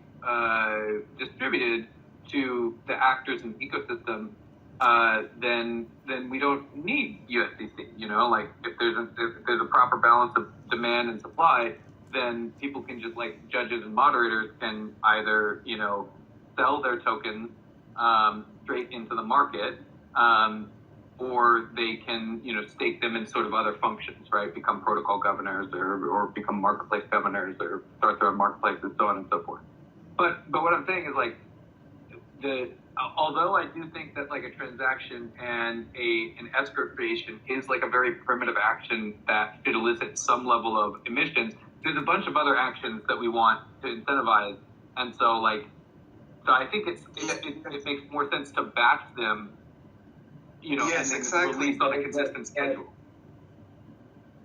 distributed to the actors in the ecosystem, then we don't need USDC. Like if there's a proper balance of demand and supply, then people can just like judges and moderators can either sell their tokens straight into the market, or they can stake them in sort of other functions, right? Become protocol governors or become marketplace governors or start their own marketplaces, so on and so forth. But what I'm saying is like although I do think that like a transaction and an escrow creation is like a very primitive action that should elicit some level of emissions, there's a bunch of other actions that we want to incentivize. And so I think it makes more sense to batch them, Yes, and then exactly. release on a consistent schedule.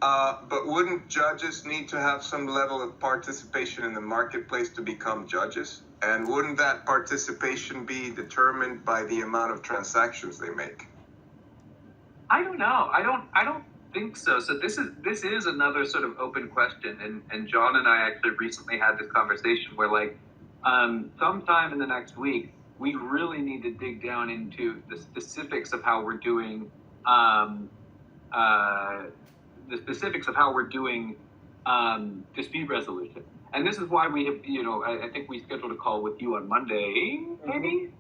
But wouldn't judges need to have some level of participation in the marketplace to become judges? And wouldn't that participation be determined by the amount of transactions they make? I don't know. I don't think so. So this is another sort of open question, and John and I actually recently had this conversation where like sometime in the next week we really need to dig down into the specifics of how we're doing dispute resolution. And this is why we have, I think we scheduled a call with you on Monday, maybe?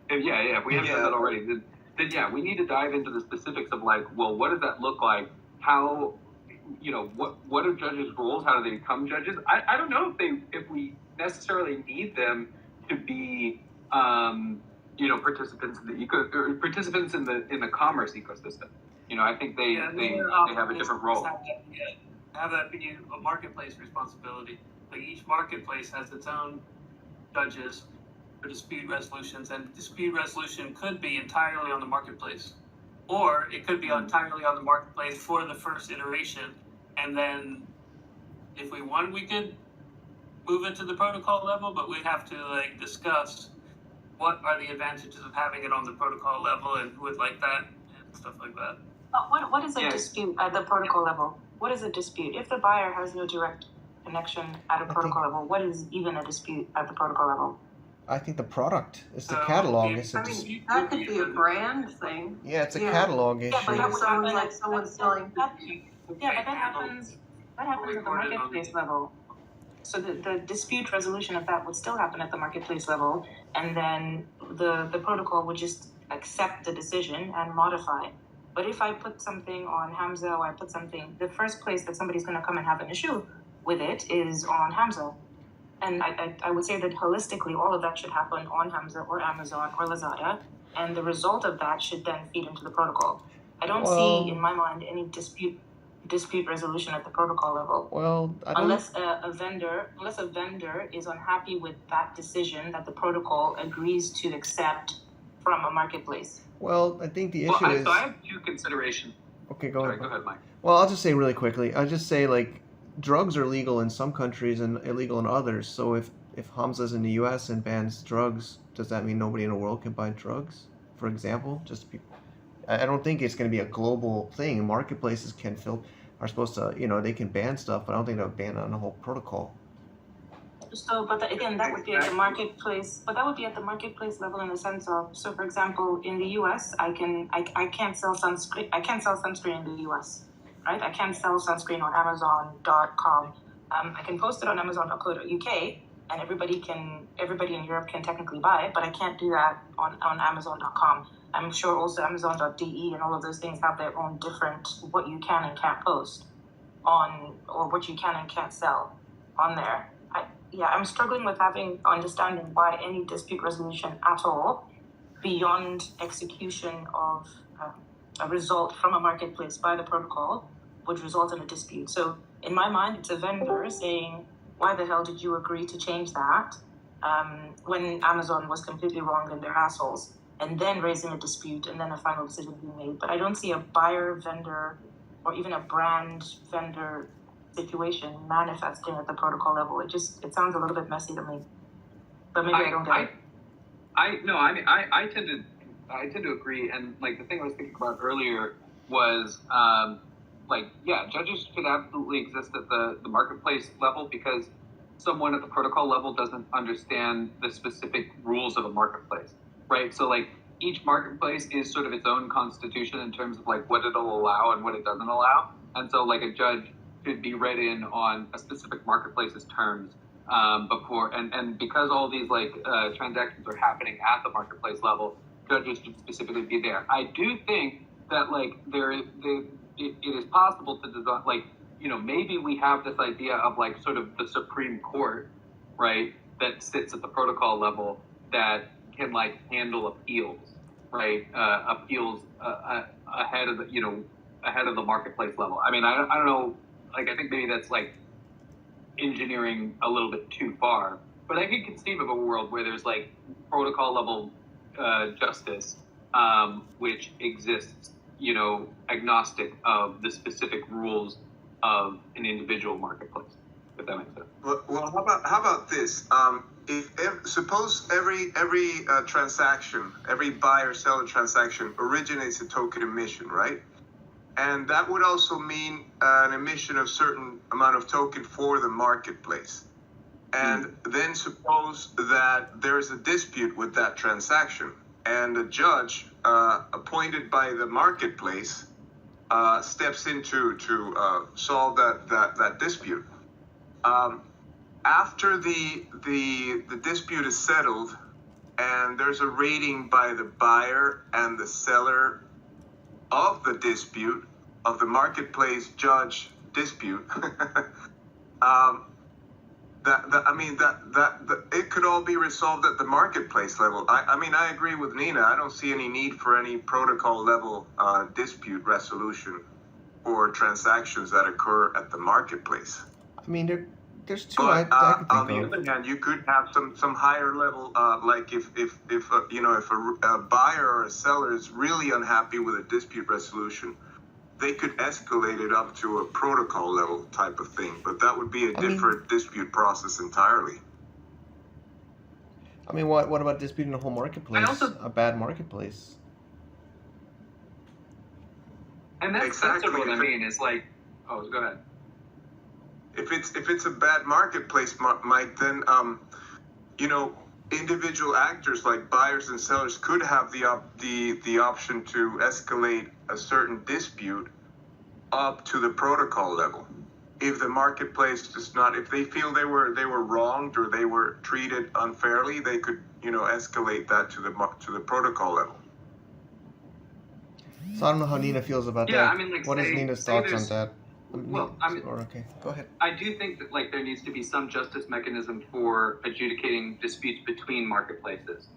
If we haven't done that already, then yeah, we need to dive into the specifics of like, well, what does that look like? How, what are judges' roles? How do they become judges? I don't know if we necessarily need them to be, participants in the commerce ecosystem. I think they have a different role. Have that be a marketplace responsibility. Like each marketplace has its own judges for dispute resolutions, and dispute resolution could be entirely on the marketplace, or it could be entirely on the marketplace for the first iteration, and then if we want, we could move it to the protocol level, but we'd have to discuss what are the advantages of having it on the protocol level and who would like that and stuff like that. What is a dispute at the protocol level? What is a dispute? If the buyer has no direct connection at a protocol level, what is even a dispute at the protocol level? I think the product is the catalog. That could be a brand thing. Yeah, it's a catalog issue. Yeah, but that sounds like someone's selling. But that happens at the marketplace level. So the dispute resolution of that would still happen at the marketplace level, and then the protocol would just accept the decision and modify. But if I put something on Hamza, or I put something, the first place that somebody's going to come and have an issue with it is on Hamza. And I would say that holistically, all of that should happen on Hamza or Amazon or Lazada, and the result of that should then feed into the protocol. I don't see, in my mind, any dispute resolution at the protocol level. Well, unless a vendor is unhappy with that decision that the protocol agrees to accept from a marketplace. Well, I think the issue is. So I have two considerations. Okay, go ahead. Go ahead, Mike. Well, I'll just say really quickly. I'll just say drugs are legal in some countries and illegal in others. So if Hamza's in the U.S. and bans drugs, does that mean nobody in the world can buy drugs? For example, I don't think it's going to be a global thing. Marketplaces are supposed to, they can ban stuff, but I don't think they'll ban it on the whole protocol. So, again, that would be at the marketplace. But that would be at the marketplace level in the sense of, so for example, in the U.S., I can't sell sunscreen. I can't sell sunscreen in the U.S. Right? I can't sell sunscreen on Amazon.com. I can post it on Amazon.co.uk, and everybody in Europe can technically buy it, but I can't do that on Amazon.com. I'm sure also Amazon.de and all of those things have their own different what you can and can't post on, or what you can and can't sell on there. I'm struggling with understanding why any dispute resolution at all, beyond execution of a result from a marketplace by the protocol, would result in a dispute. So in my mind, it's a vendor saying, why the hell did you agree to change that when Amazon was completely wrong and they're assholes, and then raising a dispute and then a final decision being made. But I don't see a buyer vendor or even a brand vendor situation manifesting at the protocol level. It sounds a little bit messy to me, but maybe I don't get it. I tend to agree, and the thing I was thinking about earlier was judges should absolutely exist at the marketplace level, because someone at the protocol level doesn't understand the specific rules of a marketplace, right? So each marketplace is sort of its own constitution in terms of what it'll allow and what it doesn't allow, and so a judge should be read in on a specific marketplace's terms before, and because all these transactions are happening at the marketplace level, judges should specifically be there. I do think that it is possible to design, maybe we have this idea of sort of the Supreme Court, right, that sits at the protocol level that can handle appeals, right, appeals ahead of the marketplace level. I mean, I don't know. I think maybe that's engineering a little bit too far, but I can conceive of a world where there's protocol level justice, which exists, agnostic of the specific rules of an individual marketplace, if that makes sense. Well, how about this? Suppose every transaction, every buyer-seller transaction originates a token emission, right? And that would also mean an emission of certain amount of token for the marketplace. And then suppose that there's a dispute with that transaction, and a judge appointed by the marketplace steps in to solve that dispute. After the dispute is settled, and there's a rating by the buyer and the seller of the dispute, of the marketplace judge dispute, it could all be resolved at the marketplace level. I agree with Nina. I don't see any need for any protocol level dispute resolution for transactions that occur at the marketplace. I mean, there's two But I can on think the of. other hand, you could have some higher level, like if a buyer or a seller is really unhappy with a dispute resolution, they could escalate it up to a protocol level type of thing. But that would be a different dispute process entirely. I mean, what about disputing the whole marketplace? A bad marketplace. And that's sort of what I mean. Is like, oh, go ahead. If it's a bad marketplace, Mike, then individual actors like buyers and sellers could have the option to escalate a certain dispute up to the protocol level. If the marketplace does not, if they feel they were wronged or they were treated unfairly, they could escalate that to the protocol level. So I don't know how Nina feels about that. Yeah, I mean, like, what is Nina's thoughts on that? Well, I mean, okay, go ahead. I do think that like there needs to be some justice mechanism for adjudicating disputes between marketplaces.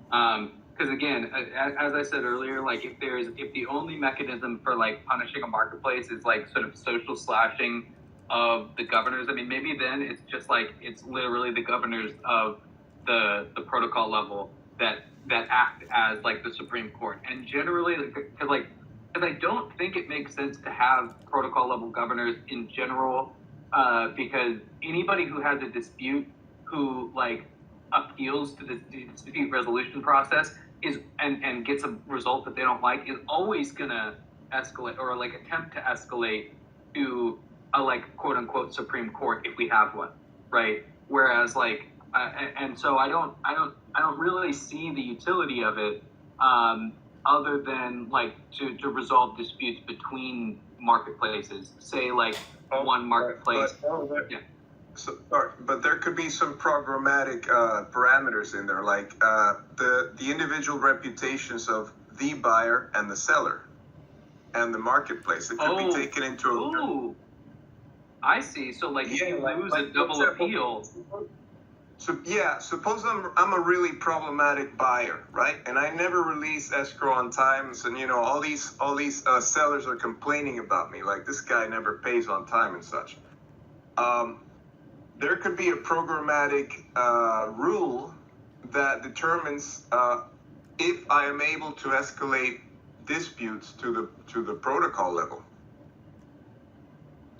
Because again, as I said earlier, like if the only mechanism for like punishing a marketplace is like sort of social slashing of the governors, I mean, maybe then it's just like it's literally the governors of the protocol level that act as like the Supreme Court. And generally, because I don't think it makes sense to have protocol level governors in general, because anybody who has a dispute who like appeals to the dispute resolution process and gets a result that they don't like is always gonna escalate or like attempt to escalate to a like quote unquote Supreme Court if we have one, right? Whereas like and so I don't really see the utility of it. Other than like to resolve disputes between marketplaces, say like one marketplace. But there could be some programmatic parameters in there, like the individual reputations of the buyer and the seller, and the marketplace. It could be taken into account. I see. So like if you lose a double appeal. So suppose I'm a really problematic buyer, right? And I never release escrow on time, and all these sellers are complaining about me, like this guy never pays on time and such. There could be a programmatic rule that determines if I am able to escalate disputes to the protocol level.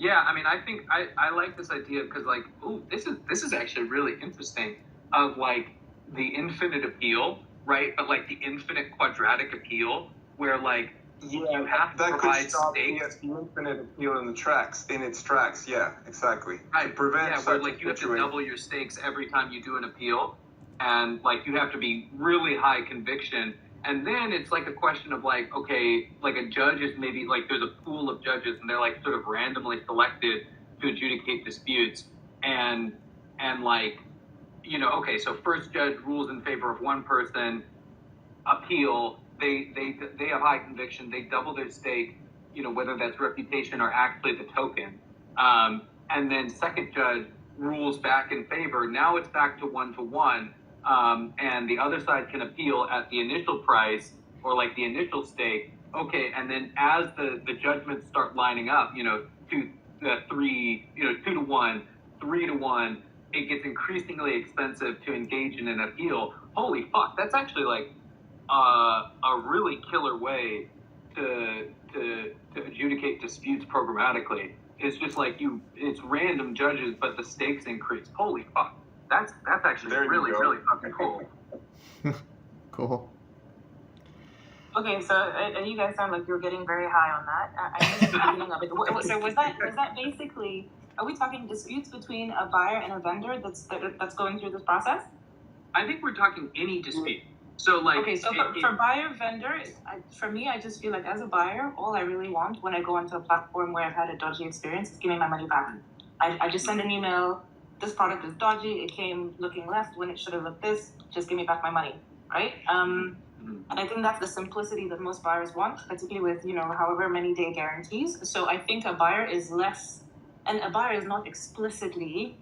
Yeah, I mean, I think I like this idea because, like, this is actually really interesting. Of like the infinite appeal, right? But like the infinite quadratic appeal, where like you have to provide stakes. The infinite appeal in its tracks. Yeah, exactly. Right. To prevent where like you have to double your stakes every time you do an appeal, and like you have to be really high conviction. And then it's like a question of like, okay, like a judge is maybe like there's a pool of judges and they're like sort of randomly selected to adjudicate disputes. And like, okay, so first judge rules in favor of one person, appeal, they have high conviction, they double their stake, whether that's reputation or actually the token. And then second judge rules back in favor. Now it's back to 1-to-1. And the other side can appeal at the initial price or like the initial stake. Okay, and then as the judgments start lining up, 2-3, 2-to-1, 3-to-1, it gets increasingly expensive to engage in an appeal. Holy fuck, that's actually like a really killer way to to adjudicate disputes programmatically. It's just like it's random judges, but the stakes increase. Holy fuck. That's actually There you really, go. really fucking cool. Cool. Okay, so you guys sound like you're getting very high on that. I missed the beginning of it. So was that basically? Are we talking disputes between a buyer and a vendor that's going through this process? I think we're talking any dispute. So like, Okay, so for buyer vendor, for me, I just feel like as a buyer, all I really want when I go onto a platform where I've had a dodgy experience is give me my money back. I just send an email. This product is dodgy. It came looking left when it should have looked this. Just give me back my money, right? And I think that's the simplicity that most buyers want, particularly with however many day guarantees. So I think a buyer is less, and a buyer is not explicitly,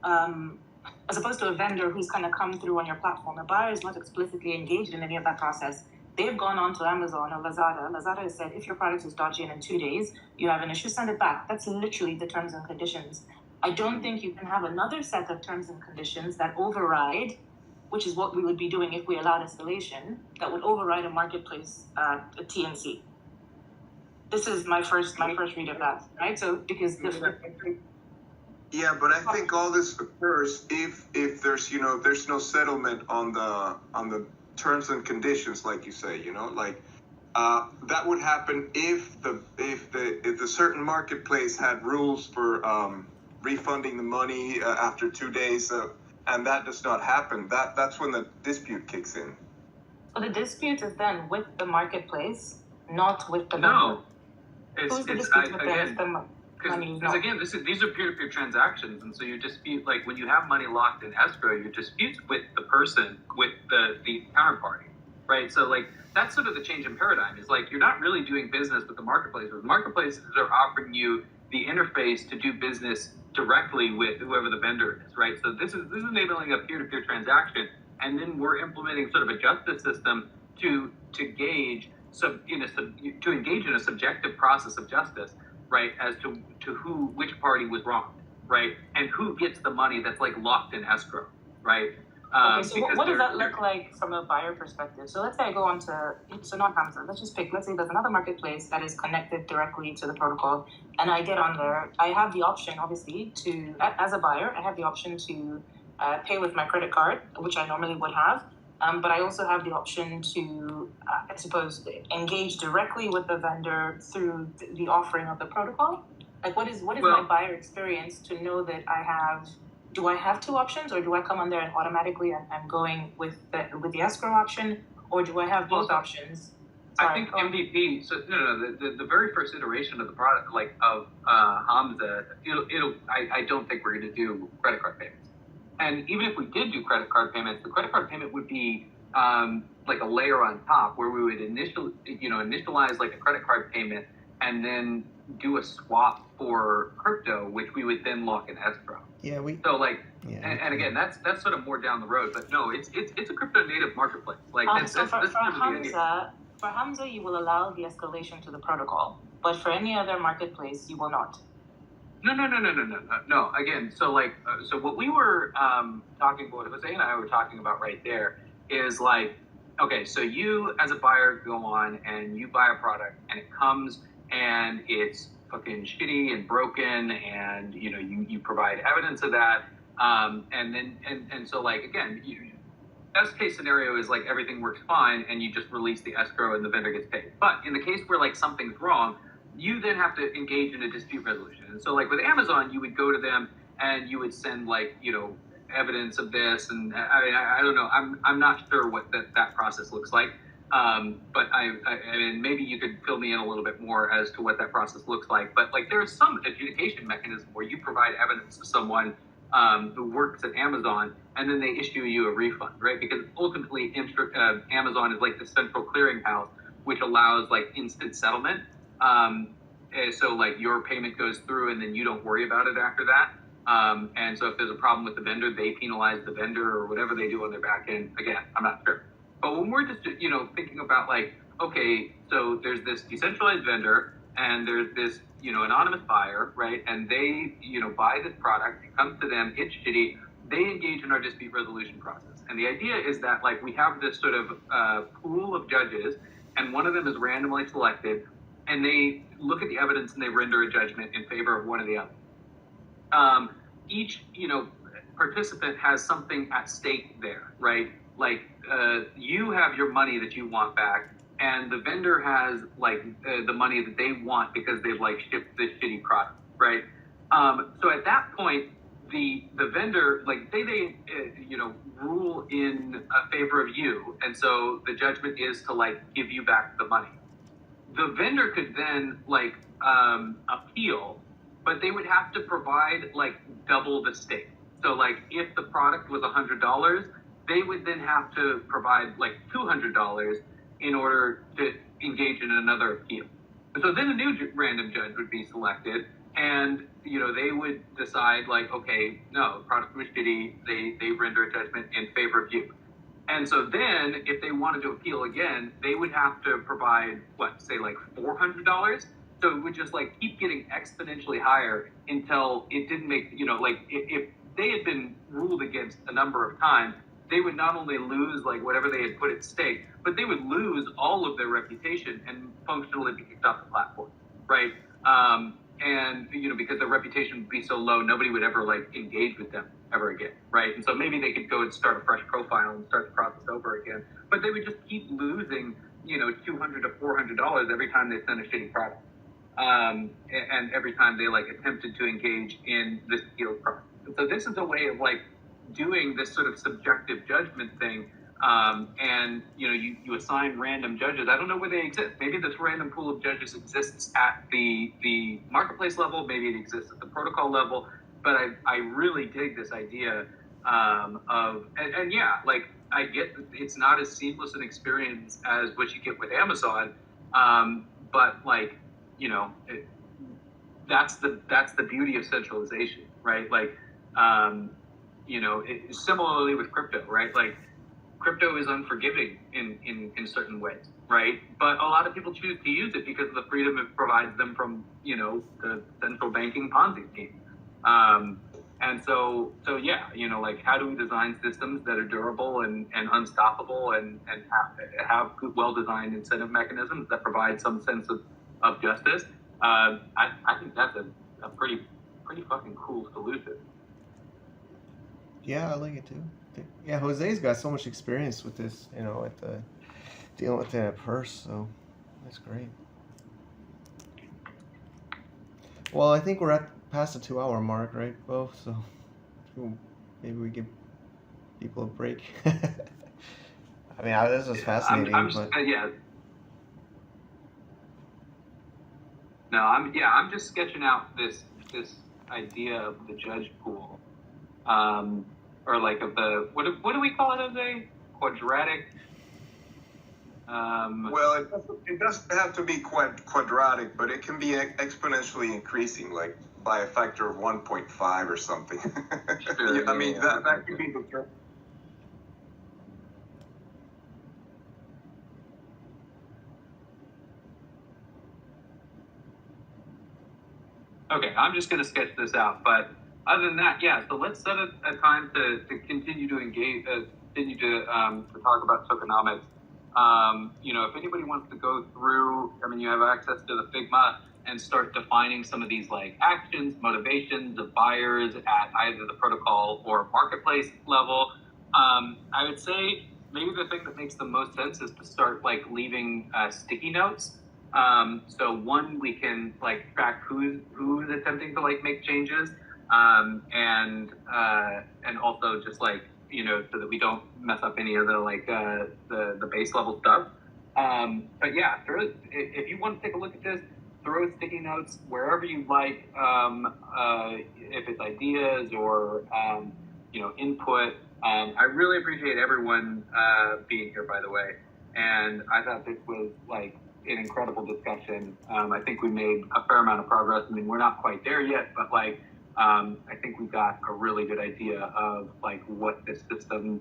as opposed to a vendor who's kind of come through on your platform. A buyer is not explicitly engaged in any of that process. They've gone on to Amazon or Lazada. Lazada has said, if your product is dodgy and in 2 days you have an issue, send it back. That's literally the terms and conditions. I don't think you can have another set of terms and conditions that override, which is what we would be doing if we allowed escalation, that would override a marketplace a TNC. This is my first read of that, right? So because Yeah, but I think all this occurs if there's there's no settlement on the terms and conditions, like you say, that would happen if the certain marketplace had rules for refunding the money after 2 days, and that does not happen. That's when the dispute kicks in. So the dispute is then with the marketplace, not with the vendor. no, Who's the it's dispute with again. them? Because again, these are peer-to-peer transactions, and so you dispute, like when you have money locked in escrow, your disputes with the person, with the counterparty, right? So like that's sort of the change in paradigm. Is like you're not really doing business with the marketplace. The marketplaces are offering you the interface to do business directly with whoever the vendor is, right? So this is enabling a peer-to-peer transaction, and then we're implementing sort of a justice system to engage in a subjective process of justice, right, as to which party was wrong, right, and who gets the money that's like locked in escrow, right? Okay, so what does that look like from a buyer perspective? So let's say I go on to, so not Hamza, let's say there's another marketplace that is connected directly to the protocol, and I get on there. I have the option, obviously, to, as a buyer, I have the option to pay with my credit card, which I normally would have. But I also have the option to, I suppose, engage directly with the vendor through the offering of the protocol. Like, what is my buyer experience to know that do I have two options, or do I come on there and automatically I'm going with the escrow option, or do I have both options? Sorry, I think MVP. So the very first iteration of the product, like of Hamza, I don't think we're going to do credit card payments. And even if we did do credit card payments, the credit card payment would be like a layer on top, where we would initialize like a credit card payment and then do a swap for crypto, which we would then lock in escrow. Yeah, and again, that's sort of more down the road. But no, it's a crypto native marketplace. Like for Hamza, you will allow the escalation to the protocol, but for any other marketplace, you will not. No. Again, so what we were talking about, what Jose and I were talking about right there is like, okay, so you as a buyer go on and you buy a product and it comes and it's fucking shitty and broken, and you provide evidence of that, and so like again, best case scenario is like everything works fine and you just release the escrow and the vendor gets paid. But in the case where like something's wrong, you then have to engage in a dispute resolution. And so like with Amazon, you would go to them and you would send like, evidence of this. And I don't know, I'm not sure what that process looks like. But I mean, maybe you could fill me in a little bit more as to what that process looks like. But like there's some adjudication mechanism where you provide evidence to someone who works at Amazon, and then they issue you a refund, right? Because ultimately Amazon is like the central clearinghouse, which allows like instant settlement. So like your payment goes through and then you don't worry about it after that. And so if there's a problem with the vendor, they penalize the vendor or whatever they do on their back end. Again, I'm not sure. But when we're just, thinking about like, okay, so there's this decentralized vendor and there's this, anonymous buyer, right? And they, buy this product, it comes to them, it's shitty. They engage in our dispute resolution process. And the idea is that like we have this sort of pool of judges, and one of them is randomly selected. and they look at the evidence and they render a judgment in favor of one or the other. Each, participant has something at stake there, right? Like, you have your money that you want back, and the vendor has the money that they want because they've shipped this shitty product, right? So at that point, the vendor, say they rule in favor of you, and so the judgment is to give you back the money. The vendor could then appeal, but they would have to provide double the stake. So if the product was $100, they would then have to provide $200 in order to engage in another appeal. So then a new random judge would be selected, and they would decide okay, no, the product was shitty. They render a judgment in favor of you. And so then, if they wanted to appeal again, they would have to provide $400. So it would just keep getting exponentially higher until it didn't make if they had been ruled against a number of times, they would not only lose whatever they had put at stake, but they would lose all of their reputation and functionally be kicked off the platform, right? And because their reputation would be so low, nobody would ever engage with them ever again, right? And so maybe they could go and start a fresh profile and start the process over again, but they would just keep losing $200 to $400 every time they sent a shitty product, and every time they attempted to engage in this appeals process. And so this is a way of doing this sort of subjective judgment thing. And you assign random judges. I don't know where they exist. Maybe this random pool of judges exists at the marketplace level. Maybe it exists at the protocol level. But I really dig this idea I get that it's not as seamless an experience as what you get with Amazon. But that's the beauty of centralization, right? Similarly with crypto, right? Crypto is unforgiving in certain ways, right? But a lot of people choose to use it because of the freedom it provides them from, the central banking Ponzi scheme. And so yeah, how do we design systems that are durable and unstoppable and have good, well-designed incentive mechanisms that provide some sense of justice? I think that's a pretty fucking cool solution. Yeah, I like it too. Yeah, Jose's got so much experience with this, at the dealing with that purse, so that's great. Well, I think we're at past the 2-hour mark, right, Bo? So maybe we give people a break. I mean, this is fascinating. I'm just sketching out this idea of the judge pool. Or of the what do we call it, Jose? Quadratic. Well, it doesn't have to be quadratic, but it can be exponentially increasing, by a factor of 1.5 or something. Sure, that could be the term. Okay, I'm just going to sketch this out, but other than that, yeah. So let's set a time to continue to engage, continue to talk about tokenomics. If anybody wants to go through, you have access to the Figma and start defining some of these actions, motivations of buyers at either the protocol or marketplace level. I would say maybe the thing that makes the most sense is to start leaving sticky notes. So one, we can track who's attempting to make changes. And also just so that we don't mess up any of the base level stuff. But yeah, if you want to take a look at this, throw sticky notes wherever you like. If it's ideas or input. I really appreciate everyone being here, by the way. And I thought this was an incredible discussion. I think we made a fair amount of progress. We're not quite there yet, but I think we got a really good idea of what this system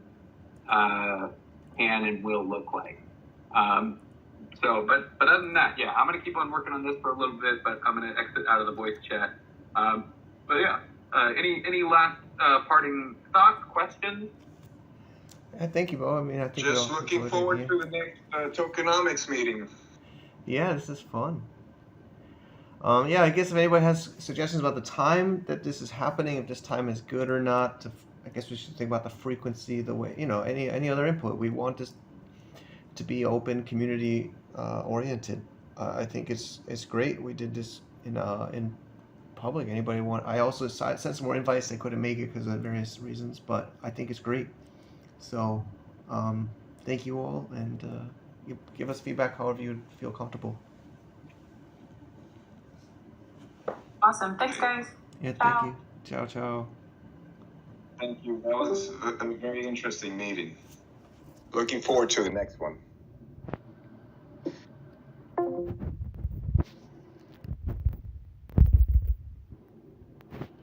can and will look like. But other than that, yeah, I'm gonna keep on working on this for a little bit, but I'm gonna exit out of the voice chat. But yeah, any last parting thoughts, questions? Thank you, Bo. I think just looking forward to the next tokenomics meeting. Yeah, this is fun. Yeah, I guess if anybody has suggestions about the time that this is happening, if this time is good or not, I guess we should think about the frequency, the way, any other input. We want this to be open, community oriented. I think it's great. We did this in public. Anybody want? I also sent some more invites. They couldn't make it because of various reasons, but I think it's great. So, thank you all, and give us feedback however you feel comfortable. Awesome. Thanks, guys. Yeah, Ciao. thank you. Ciao, ciao. Thank you. That was a very interesting meeting. Looking forward to the next one.